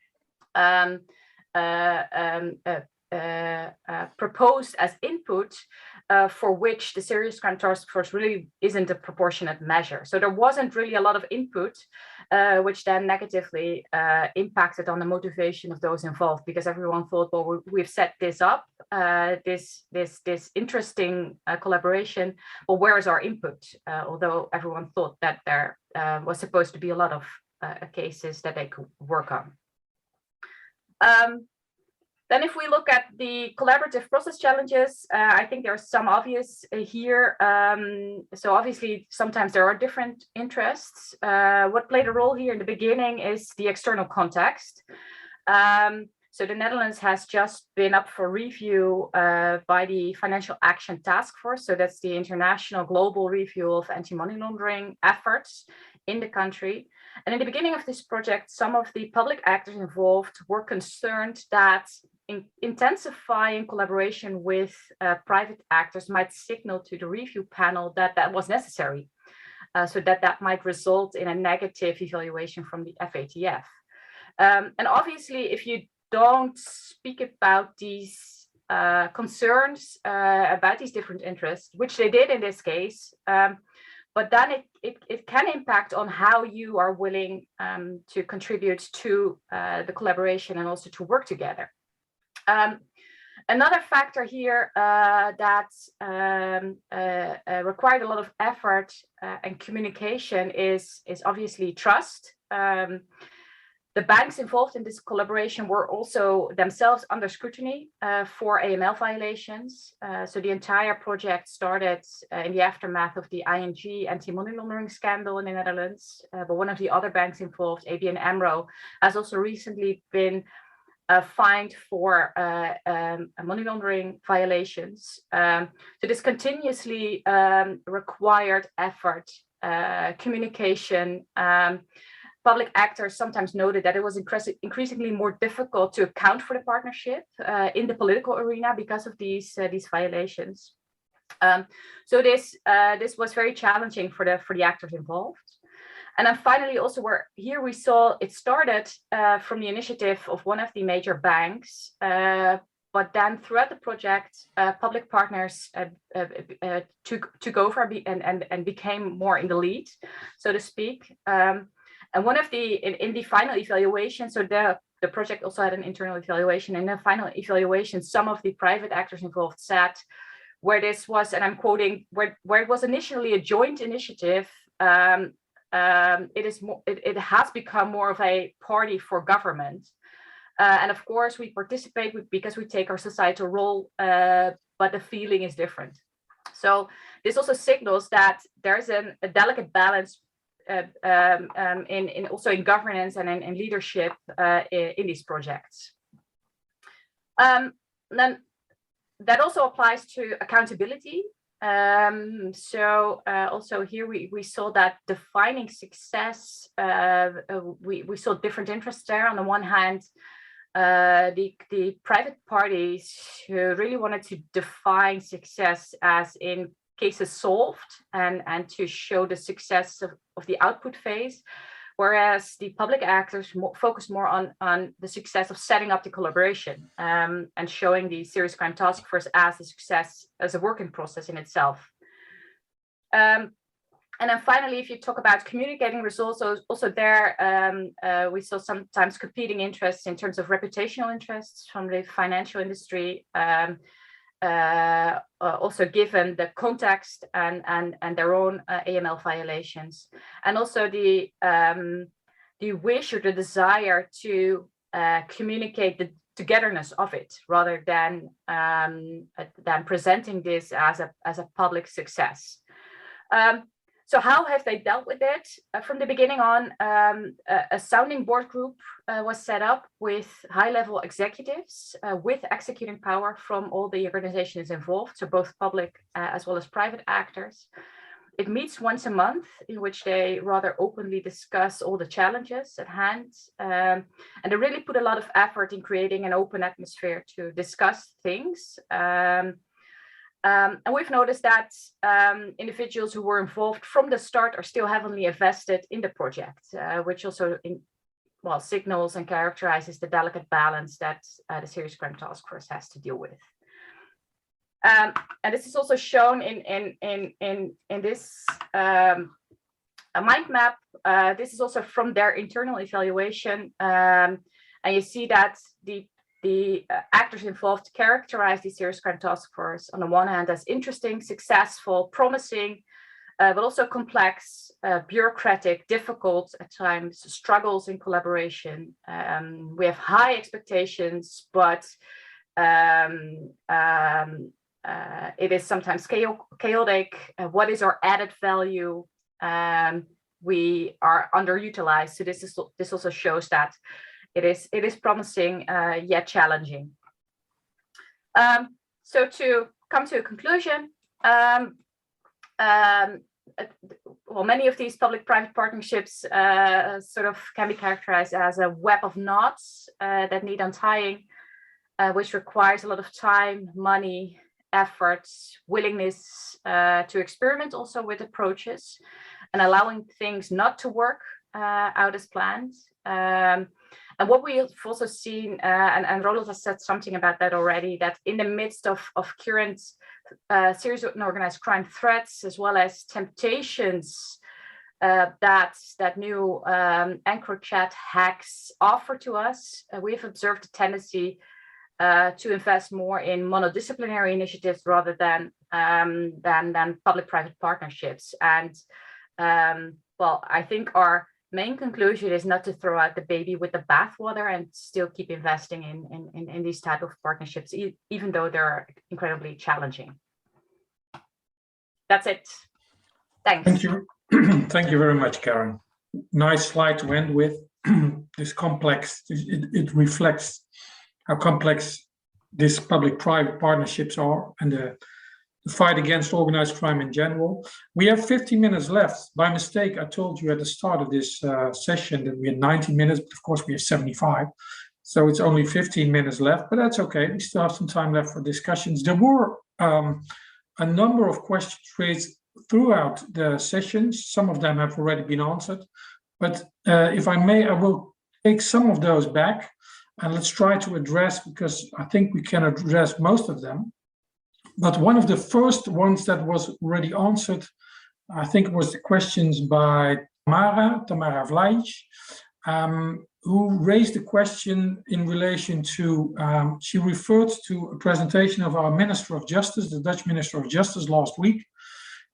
proposed as input for which the serious crime task force really isn't a proportionate measure. So there wasn't really a lot of input, which then negatively impacted on the motivation of those involved, because everyone thought, well, we've set this up, this interesting collaboration, well, where is our input? Although everyone thought that there was supposed to be a lot of cases that they could work on. Then if we look at the collaborative process challenges, I think there are some obvious here. So obviously, sometimes there are different interests. What played a role here in the beginning is the external context. So the Netherlands has just been up for review by the Financial Action Task Force. So that's the international global review of anti-money laundering efforts in the country. And in the beginning of this project, some of the public actors involved were concerned that intensifying collaboration with private actors might signal to the review panel that that was necessary, so that might result in a negative evaluation from the FATF. And obviously, if you don't speak about these concerns about these different interests, which they did in this case, but then it can impact on how you are willing to contribute to the collaboration and also to work together. Another factor here that required a lot of effort and communication is obviously trust. The banks involved in this collaboration were also themselves under scrutiny for AML violations. So the entire project started in the aftermath of the ING anti-money laundering scandal in the Netherlands. But one of the other banks involved, ABN AMRO, has also recently been fined for money laundering violations. So this continuously required effort, communication. Public actors sometimes noted that it was increasingly more difficult to account for the partnership in the political arena because of these violations. So this was very challenging for the actors involved. And then finally, also here we saw it started from the initiative of one of the major banks, but then throughout the project, public partners took over and became more in the lead, so to speak. And one of in the final evaluation, so the project also had an internal evaluation. In the final evaluation, some of the private actors involved said, where this was, and I'm quoting, where it was initially a joint initiative, it has become more of a party for government. And of course, we participate because we take our societal role, but the feeling is different. So this also signals that there's a delicate balance also in governance and in leadership in these projects. Then that also applies to accountability. So also here we saw that defining success, we saw different interests there. On the one hand, the private parties who really wanted to define success as in cases solved and to show the success of the output phase, whereas the public actors focus more on the success of setting up the collaboration and showing the Serious Crime Task Force as a success, as a working process in itself. And then finally, if you talk about communicating results, also there we saw sometimes competing interests in terms of reputational interests from the financial industry, also given the context and their own AML violations, and also the wish or the desire to communicate the togetherness of it rather than presenting this as a public success. So how have they dealt with it? From the beginning on, a sounding board group was set up with high-level executives with executing power from all the organizations involved, so both public as well as private actors. It meets once a month, in which they rather openly discuss all the challenges at hand. And they really put a lot of effort in creating an open atmosphere to discuss things. And we've noticed that individuals who were involved from the start are still heavily invested in the project, which also signals and characterizes the delicate balance that the Serious Crime Task Force has to deal with. And this is also shown in this mind map. This is also from their internal evaluation, and you see that the actors involved characterize the Serious Crime Task Force on the one hand as interesting, successful, promising, but also complex, bureaucratic, difficult at times, struggles in collaboration. We have high expectations, but it is sometimes chaotic. What is our added value? We are underutilized. So this also shows that it is promising yet challenging. So to come to a conclusion, many of these public-private partnerships sort of can be characterized as a web of knots that need untying, which requires a lot of time, money, effort, willingness to experiment also with approaches and allowing things not to work out as planned. And what we've also seen, and Ronald has said something about that already, that in the midst of current serious and organized crime threats, as well as temptations that new EncroChat hacks offer to us, we've observed a tendency to invest more in monodisciplinary initiatives rather than public-private partnerships. And well, I think our main conclusion is not to throw out the baby with the bathwater and still keep investing in these type of partnerships, even though they're incredibly challenging. That's it. Thanks. Thank you. Thank you very much, Karen. Nice slide to end with. This complex, it reflects how complex these public-private partnerships are, and the fight against organized crime in general. We have 15 minutes left. By mistake, I told you at the start of this session that we had 90 minutes, but of course we have 75. So it's only 15 minutes left, but that's okay. We still have some time left for discussions. There were a number of questions raised throughout the sessions. Some of them have already been answered, but if I may, I will take some of those back and let's try to address, because I think we can address most of them. But one of the first ones that was already answered, I think, was the questions by Tamara Vries, who raised a question in relation to, she referred to a presentation of our Minister of Justice, the Dutch Minister of Justice last week.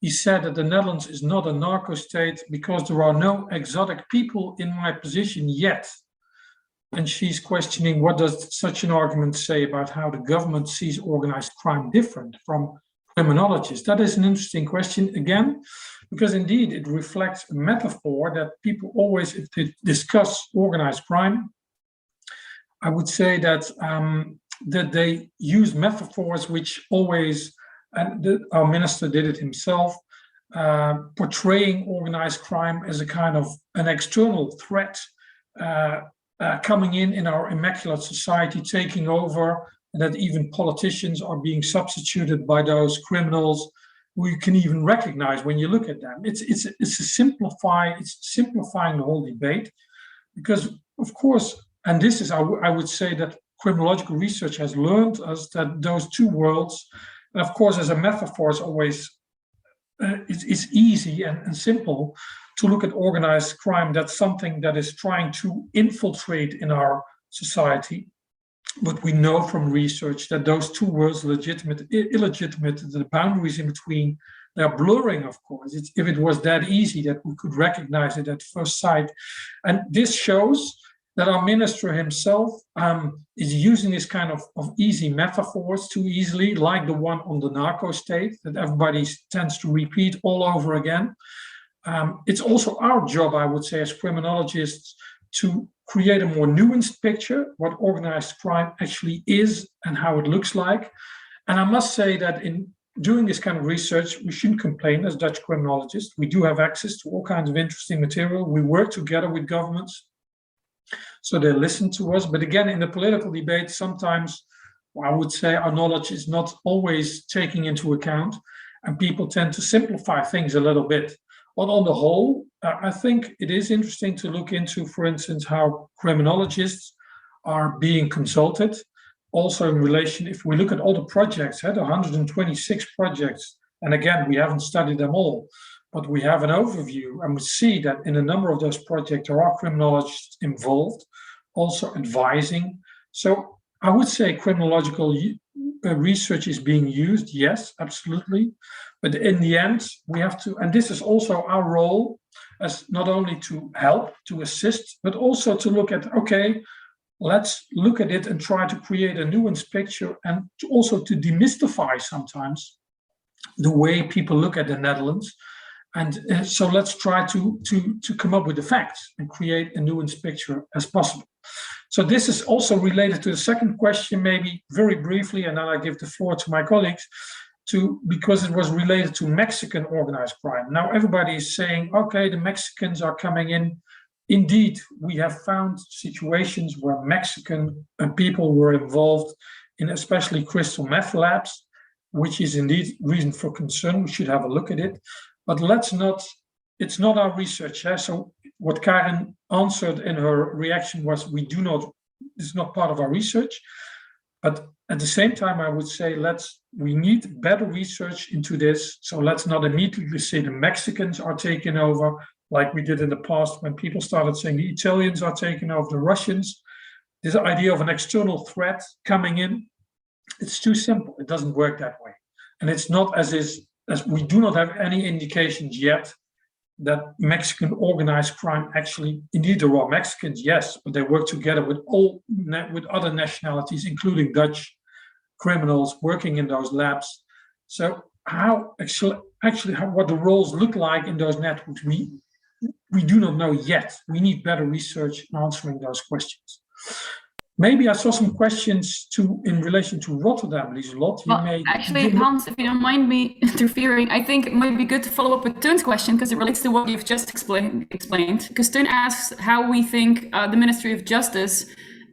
He said that the Netherlands is not a narco state because there are no exotic people in my position yet. And she's questioning, what does such an argument say about how the government sees organized crime different from criminologists? That is an interesting question, again, because indeed it reflects a metaphor that people always, if they discuss organized crime, I would say that, that they use metaphors which always, and our minister did it himself, portraying organized crime as a kind of an external threat, coming in our immaculate society, taking over, and that even politicians are being substituted by those criminals who you can even recognize when you look at them. It's simplifying the whole debate, because of course, and this is, I would say that criminological research has learned us that those two worlds, and of course, as a metaphor, is always it's easy and simple to look at organized crime. That's something that is trying to infiltrate in our society. But we know from research that those two worlds, legitimate, illegitimate, the boundaries in between, they're blurring, of course. If it was that easy that we could recognize it at first sight. And this shows that our minister himself is using this kind of easy metaphors too easily, like the one on the narco state that everybody tends to repeat all over again. It's also our job, I would say, as criminologists, to create a more nuanced picture, what organized crime actually is and how it looks like. And I must say that in doing this kind of research, we shouldn't complain as Dutch criminologists. We do have access to all kinds of interesting material. We work together with governments, so they listen to us. But again, in the political debate, sometimes I would say our knowledge is not always taking into account, and people tend to simplify things a little bit. But on the whole, I think it is interesting to look into, for instance, how criminologists are being consulted. Also in relation, if we look at all the projects, the 126 projects, and again, we haven't studied them all, but we have an overview, and we see that in a number of those projects, there are criminologists involved, also advising. So I would say criminological research is being used, yes, absolutely. But in the end, we have to, and this is also our role, as not only to help, to assist, but also to look at, okay, let's look at it and try to create a nuanced picture, and to also to demystify sometimes the way people look at the Netherlands. And so let's try to come up with the facts and create a nuanced picture as possible. So this is also related to the second question, maybe very briefly, and then I give the floor to my colleagues, because it was related to Mexican organized crime. Now everybody is saying, okay, the Mexicans are coming in. Indeed, we have found situations where Mexican people were involved in especially crystal meth labs, which is indeed reason for concern. We should have a look at it. But let's not, it's not our research. So what Karen answered in her reaction was, we do not, it's not part of our research. But At the same time, I would say we need better research into this. So let's not immediately say the Mexicans are taking over, like we did in the past when people started saying the Italians are taking over, the Russians. This idea of an external threat coming in, it's too simple. It doesn't work that way. And it's not as we do not have any indications yet that Mexican organized crime actually, indeed there are Mexicans, yes, but they work together with other nationalities, including Dutch criminals working in those labs. So how what the roles look like in those networks, we do not know yet. We need better research in answering those questions. Maybe I saw some questions in relation to Rotterdam, Lieselot. Actually, Hans, if you don't mind me interfering, I think it might be good to follow up with Teun's question because it relates to what you've just explained. Because Teun asks how we think the Ministry of Justice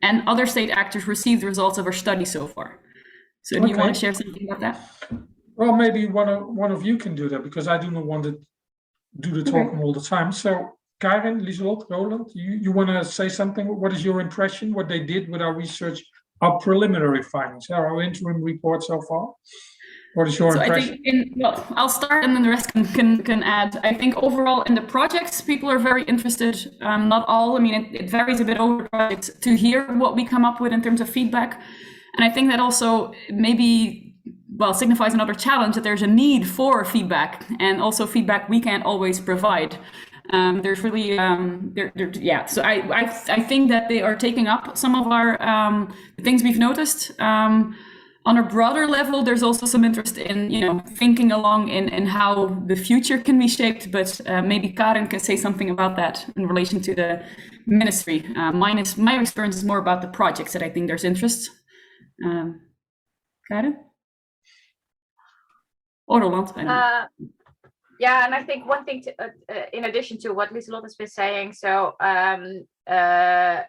and other state actors received the results of our study so far. So do you want to share something about that? Well, maybe one of you can do that because I do not want to do the talking all the time. So Karin, Lieselot, Roland, you want to say something? What is your impression, what they did with our research, our preliminary findings, our interim report so far? What is your impression? I think I'll start and then the rest can add. I think overall in the projects, people are very interested, not all, I mean, it varies a bit over projects, to hear what we come up with in terms of feedback. And I think that also maybe, signifies another challenge, that there's a need for feedback and also feedback we can't always provide. There's really, so I think that they are taking up some of our things we've noticed. On a broader level, there's also some interest in, thinking along in how the future can be shaped, but maybe Karin can say something about that in relation to the ministry. My experience is more about the projects that I think there's interest. Karin? Or Roland? Yeah, and I think one thing in addition to what Lieselot has been saying, so the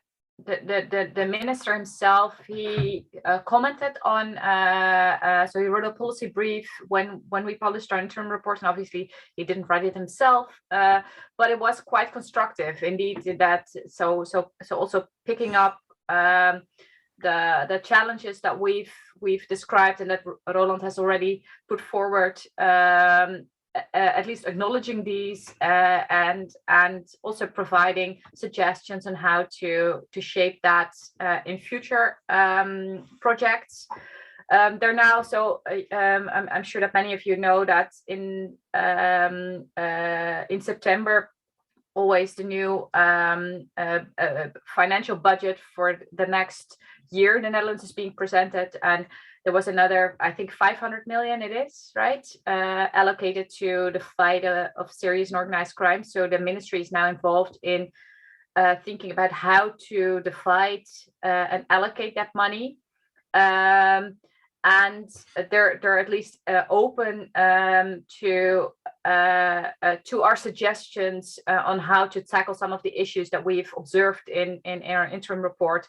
minister himself, he commented on, so he wrote a policy brief when we published our interim report, and obviously he didn't write it himself, but it was quite constructive indeed. That so also picking up the challenges that we've described and that Roland has already put forward. At least acknowledging these and also providing suggestions on how to shape that in future projects. They're now, so I'm sure that many of you know that in September, always the new financial budget for the next year in the Netherlands is being presented, and there was another, I think 500 million it is, right, allocated to the fight of serious and organized crime. So the ministry is now involved in thinking about how to divide and allocate that money. And they're at least open to our suggestions on how to tackle some of the issues that we've observed in our interim report,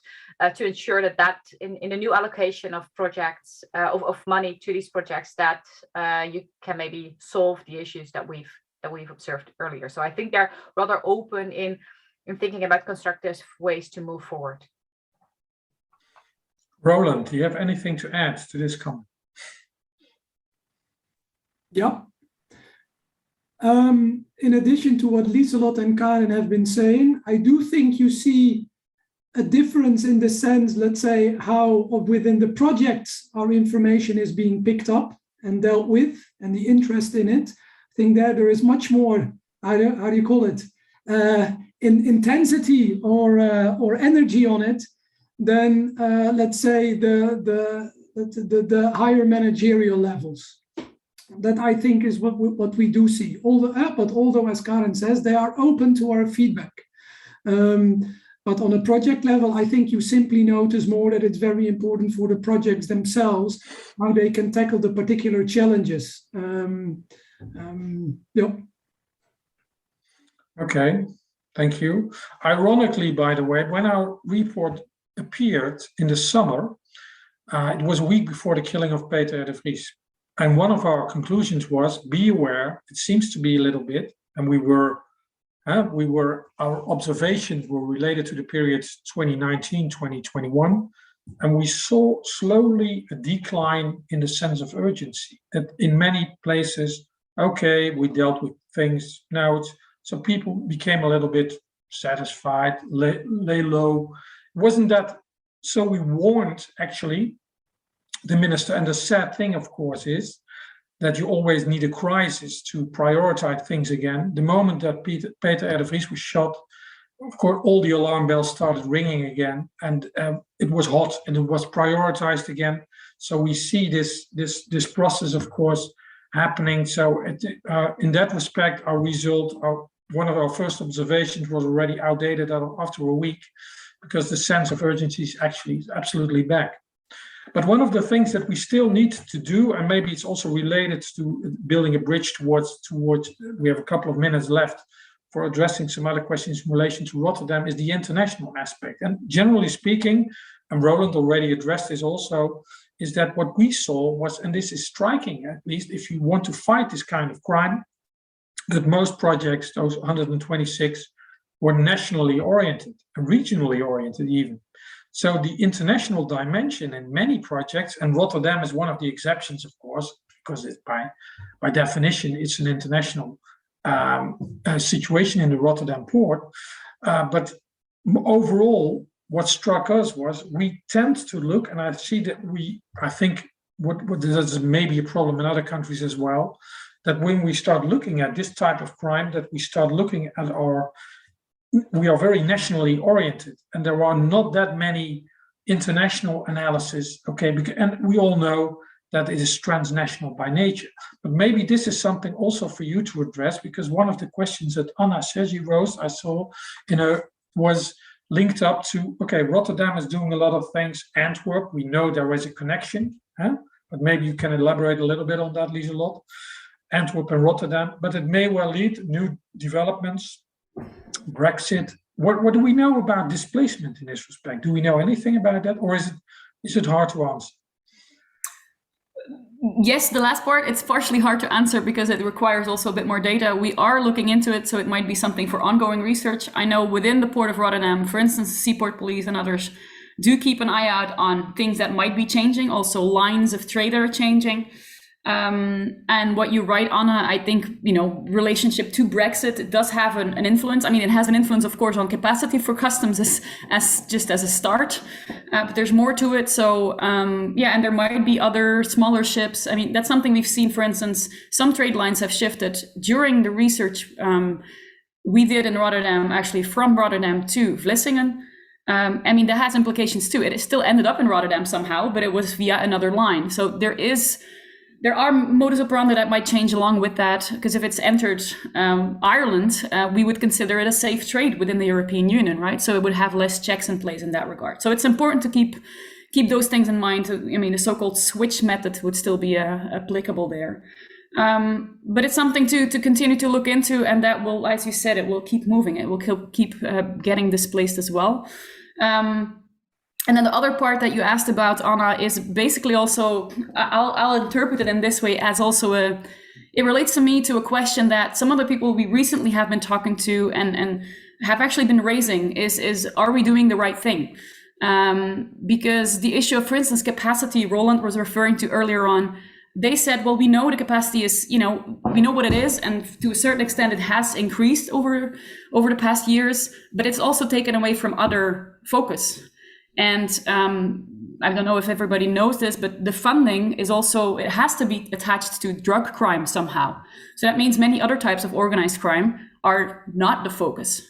to ensure that in the new allocation of projects of money to these projects, that you can maybe solve the issues that we've observed earlier. So I think they're rather open in thinking about constructive ways to move forward. Roland, do you have anything to add to this comment? Yeah. In addition to what Lieselot and Karin have been saying, I do think you see a difference in the sense, let's say, how within the projects our information is being picked up and dealt with, and the interest in it. I think there is much more, how do you call it, in intensity or energy on it than let's say the higher managerial levels. That I think is what we do see. Although, as Karin says, they are open to our feedback. But on a project level, I think you simply notice more that it's very important for the projects themselves, how they can tackle the particular challenges. Yeah. Okay, thank you. Ironically, by the way, when our report appeared in the summer, it was a week before the killing of Peter de Vries. And one of our conclusions was, be aware, it seems to be a little bit, and our observations were related to the periods 2019, 2021. and we saw slowly a decline in the sense of urgency. That in many places, okay, we dealt with things. Now so people became a little bit satisfied, lay low. Wasn't that so? We warned actually the minister, and the sad thing, of course, is that you always need a crisis to prioritize things again. The moment that Peter R. de Vries was shot, of course, all the alarm bells started ringing again, and it was hot and it was prioritized again. So we see this process, of course, happening. So in that respect, our result, one of our first observations was already outdated after a week, because the sense of urgency is actually absolutely back. But one of the things that we still need to do, and maybe it's also related to building a bridge towards, we have a couple of minutes left for addressing some other questions in relation to Rotterdam, is the international aspect. And generally speaking, and Roland already addressed this also, is that what we saw was, and this is striking, at least if you want to fight this kind of crime, that most projects, those 126, were nationally oriented, and regionally oriented even. So the international dimension in many projects, and Rotterdam is one of the exceptions, of course, because it's by definition, it's an international situation in the Rotterdam port. But overall, what struck us was we tend to look, and I see that I think what there's maybe a problem in other countries as well, that when we start looking at this type of crime, that we start looking at we are very nationally oriented, and there are not that many international analysis. Okay, and we all know that it is transnational by nature. But maybe this is something also for you to address, because one of the questions that Anna Sergi rose, I saw, was linked up to, okay, Rotterdam is doing a lot of things. Antwerp, we know there is a connection, but maybe you can elaborate a little bit on that, Lieselot. Antwerp and Rotterdam, but it may well lead new developments. Brexit. What do we know about displacement in this respect? Do we know anything about that, or is it hard to answer? Yes, the last part, it's partially hard to answer because it requires also a bit more data. We are looking into it, so it might be something for ongoing research. I know within the Port of Rotterdam, for instance, Seaport Police and others do keep an eye out on things that might be changing, also lines of trade that are changing. And what you write, Anna, I think, relationship to Brexit, it does have an influence. I mean, it has an influence, of course, on capacity for customs as just as a start, but there's more to it. So, and there might be other smaller ships. I mean, that's something we've seen, for instance, some trade lines have shifted during the research we did in Rotterdam, actually from Rotterdam to Vlissingen. I mean, that has implications too. It still ended up in Rotterdam somehow, but it was via another line. So there are modus operandi that might change along with that, because if it's entered Ireland, we would consider it a safe trade within the European Union, right? So it would have less checks in place in that regard. So it's important to keep those things in mind. I mean, the so-called switch method would still be applicable there. But it's something to continue to look into, and that will, as you said, it will keep moving. It will keep getting displaced as well. And then the other part that you asked about, Anna, is basically also, I'll interpret it in this way as also it relates to me to a question that some of the people we recently have been talking to and have actually been raising is are we doing the right thing? Because the issue of, for instance, capacity, Roland was referring to earlier on, they said, well, we know the capacity is, we know what it is, and to a certain extent it has increased over the past years, but it's also taken away from other focus. And I don't know if everybody knows this, but the funding is also, it has to be attached to drug crime somehow. So that means many other types of organized crime are not the focus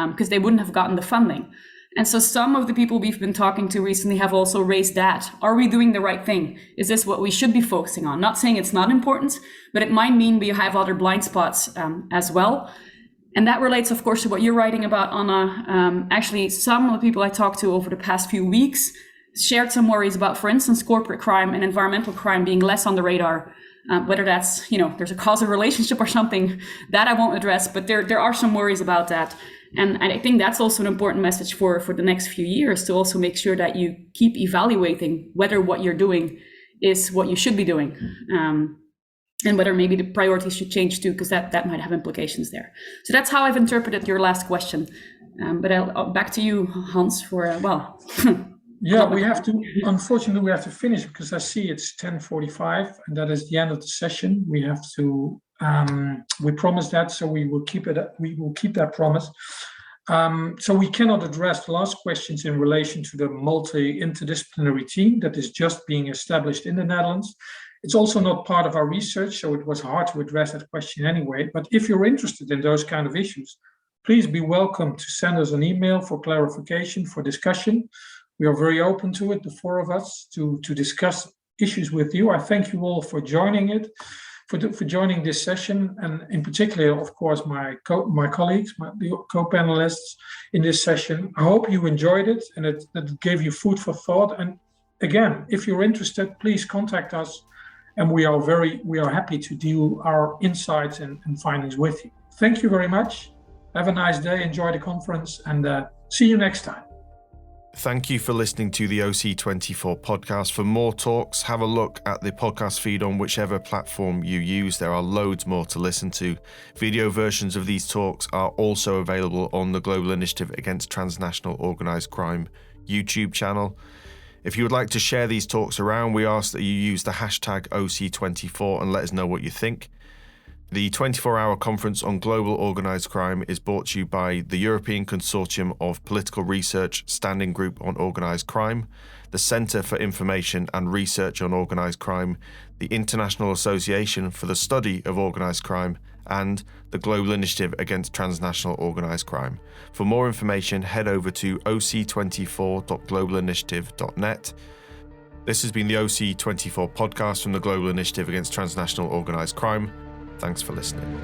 because they wouldn't have gotten the funding. And so some of the people we've been talking to recently have also raised that. Are we doing the right thing? Is this what we should be focusing on? Not saying it's not important, but it might mean we have other blind spots as well. And that relates, of course, to what you're writing about, Anna. Actually, some of the people I talked to over the past few weeks shared some worries about, for instance, corporate crime and environmental crime being less on the radar. Whether that's, there's a causal relationship or something that I won't address, but there are some worries about that. And I think that's also an important message for the next few years, to also make sure that you keep evaluating whether what you're doing is what you should be doing. And whether maybe the priorities should change too, because that might have implications there. So that's how I've interpreted your last question. But I'll back to you, Hans, for, Yeah, we have to, unfortunately, we have to finish because I see it's 10:45 and that is the end of the session. We have to, we promised that, so we will keep that promise. So we cannot address the last questions in relation to the multi-interdisciplinary team that is just being established in the Netherlands. It's also not part of our research, so it was hard to address that question anyway. But if you're interested in those kind of issues, please be welcome to send us an email for clarification, for discussion. We are very open to it, the four of us, to discuss issues with you. I thank you all for joining it, for joining this session, and in particular, of course, my colleagues, the co-panelists in this session. I hope you enjoyed it and that it gave you food for thought. And again, if you're interested, please contact us, and we are happy to deal our insights and findings with you. Thank you very much. Have a nice day. Enjoy the conference, and see you next time. Thank you for listening to the OC24 podcast. For more talks, have a look at the podcast feed on whichever platform you use. There are loads more to listen to. Video versions of these talks are also available on the Global Initiative Against Transnational Organised Crime YouTube channel. If you would like to share these talks around, we ask that you use the hashtag OC24 and let us know what you think. The 24-hour conference on global organised crime is brought to you by the European Consortium of Political Research Standing Group on Organised Crime, the Centre for Information and Research on Organised Crime, the International Association for the Study of Organised Crime, and the Global Initiative Against Transnational Organised Crime. For more information, head over to oc24.globalinitiative.net. This has been the OC24 podcast from the Global Initiative Against Transnational Organised Crime. Thanks for listening.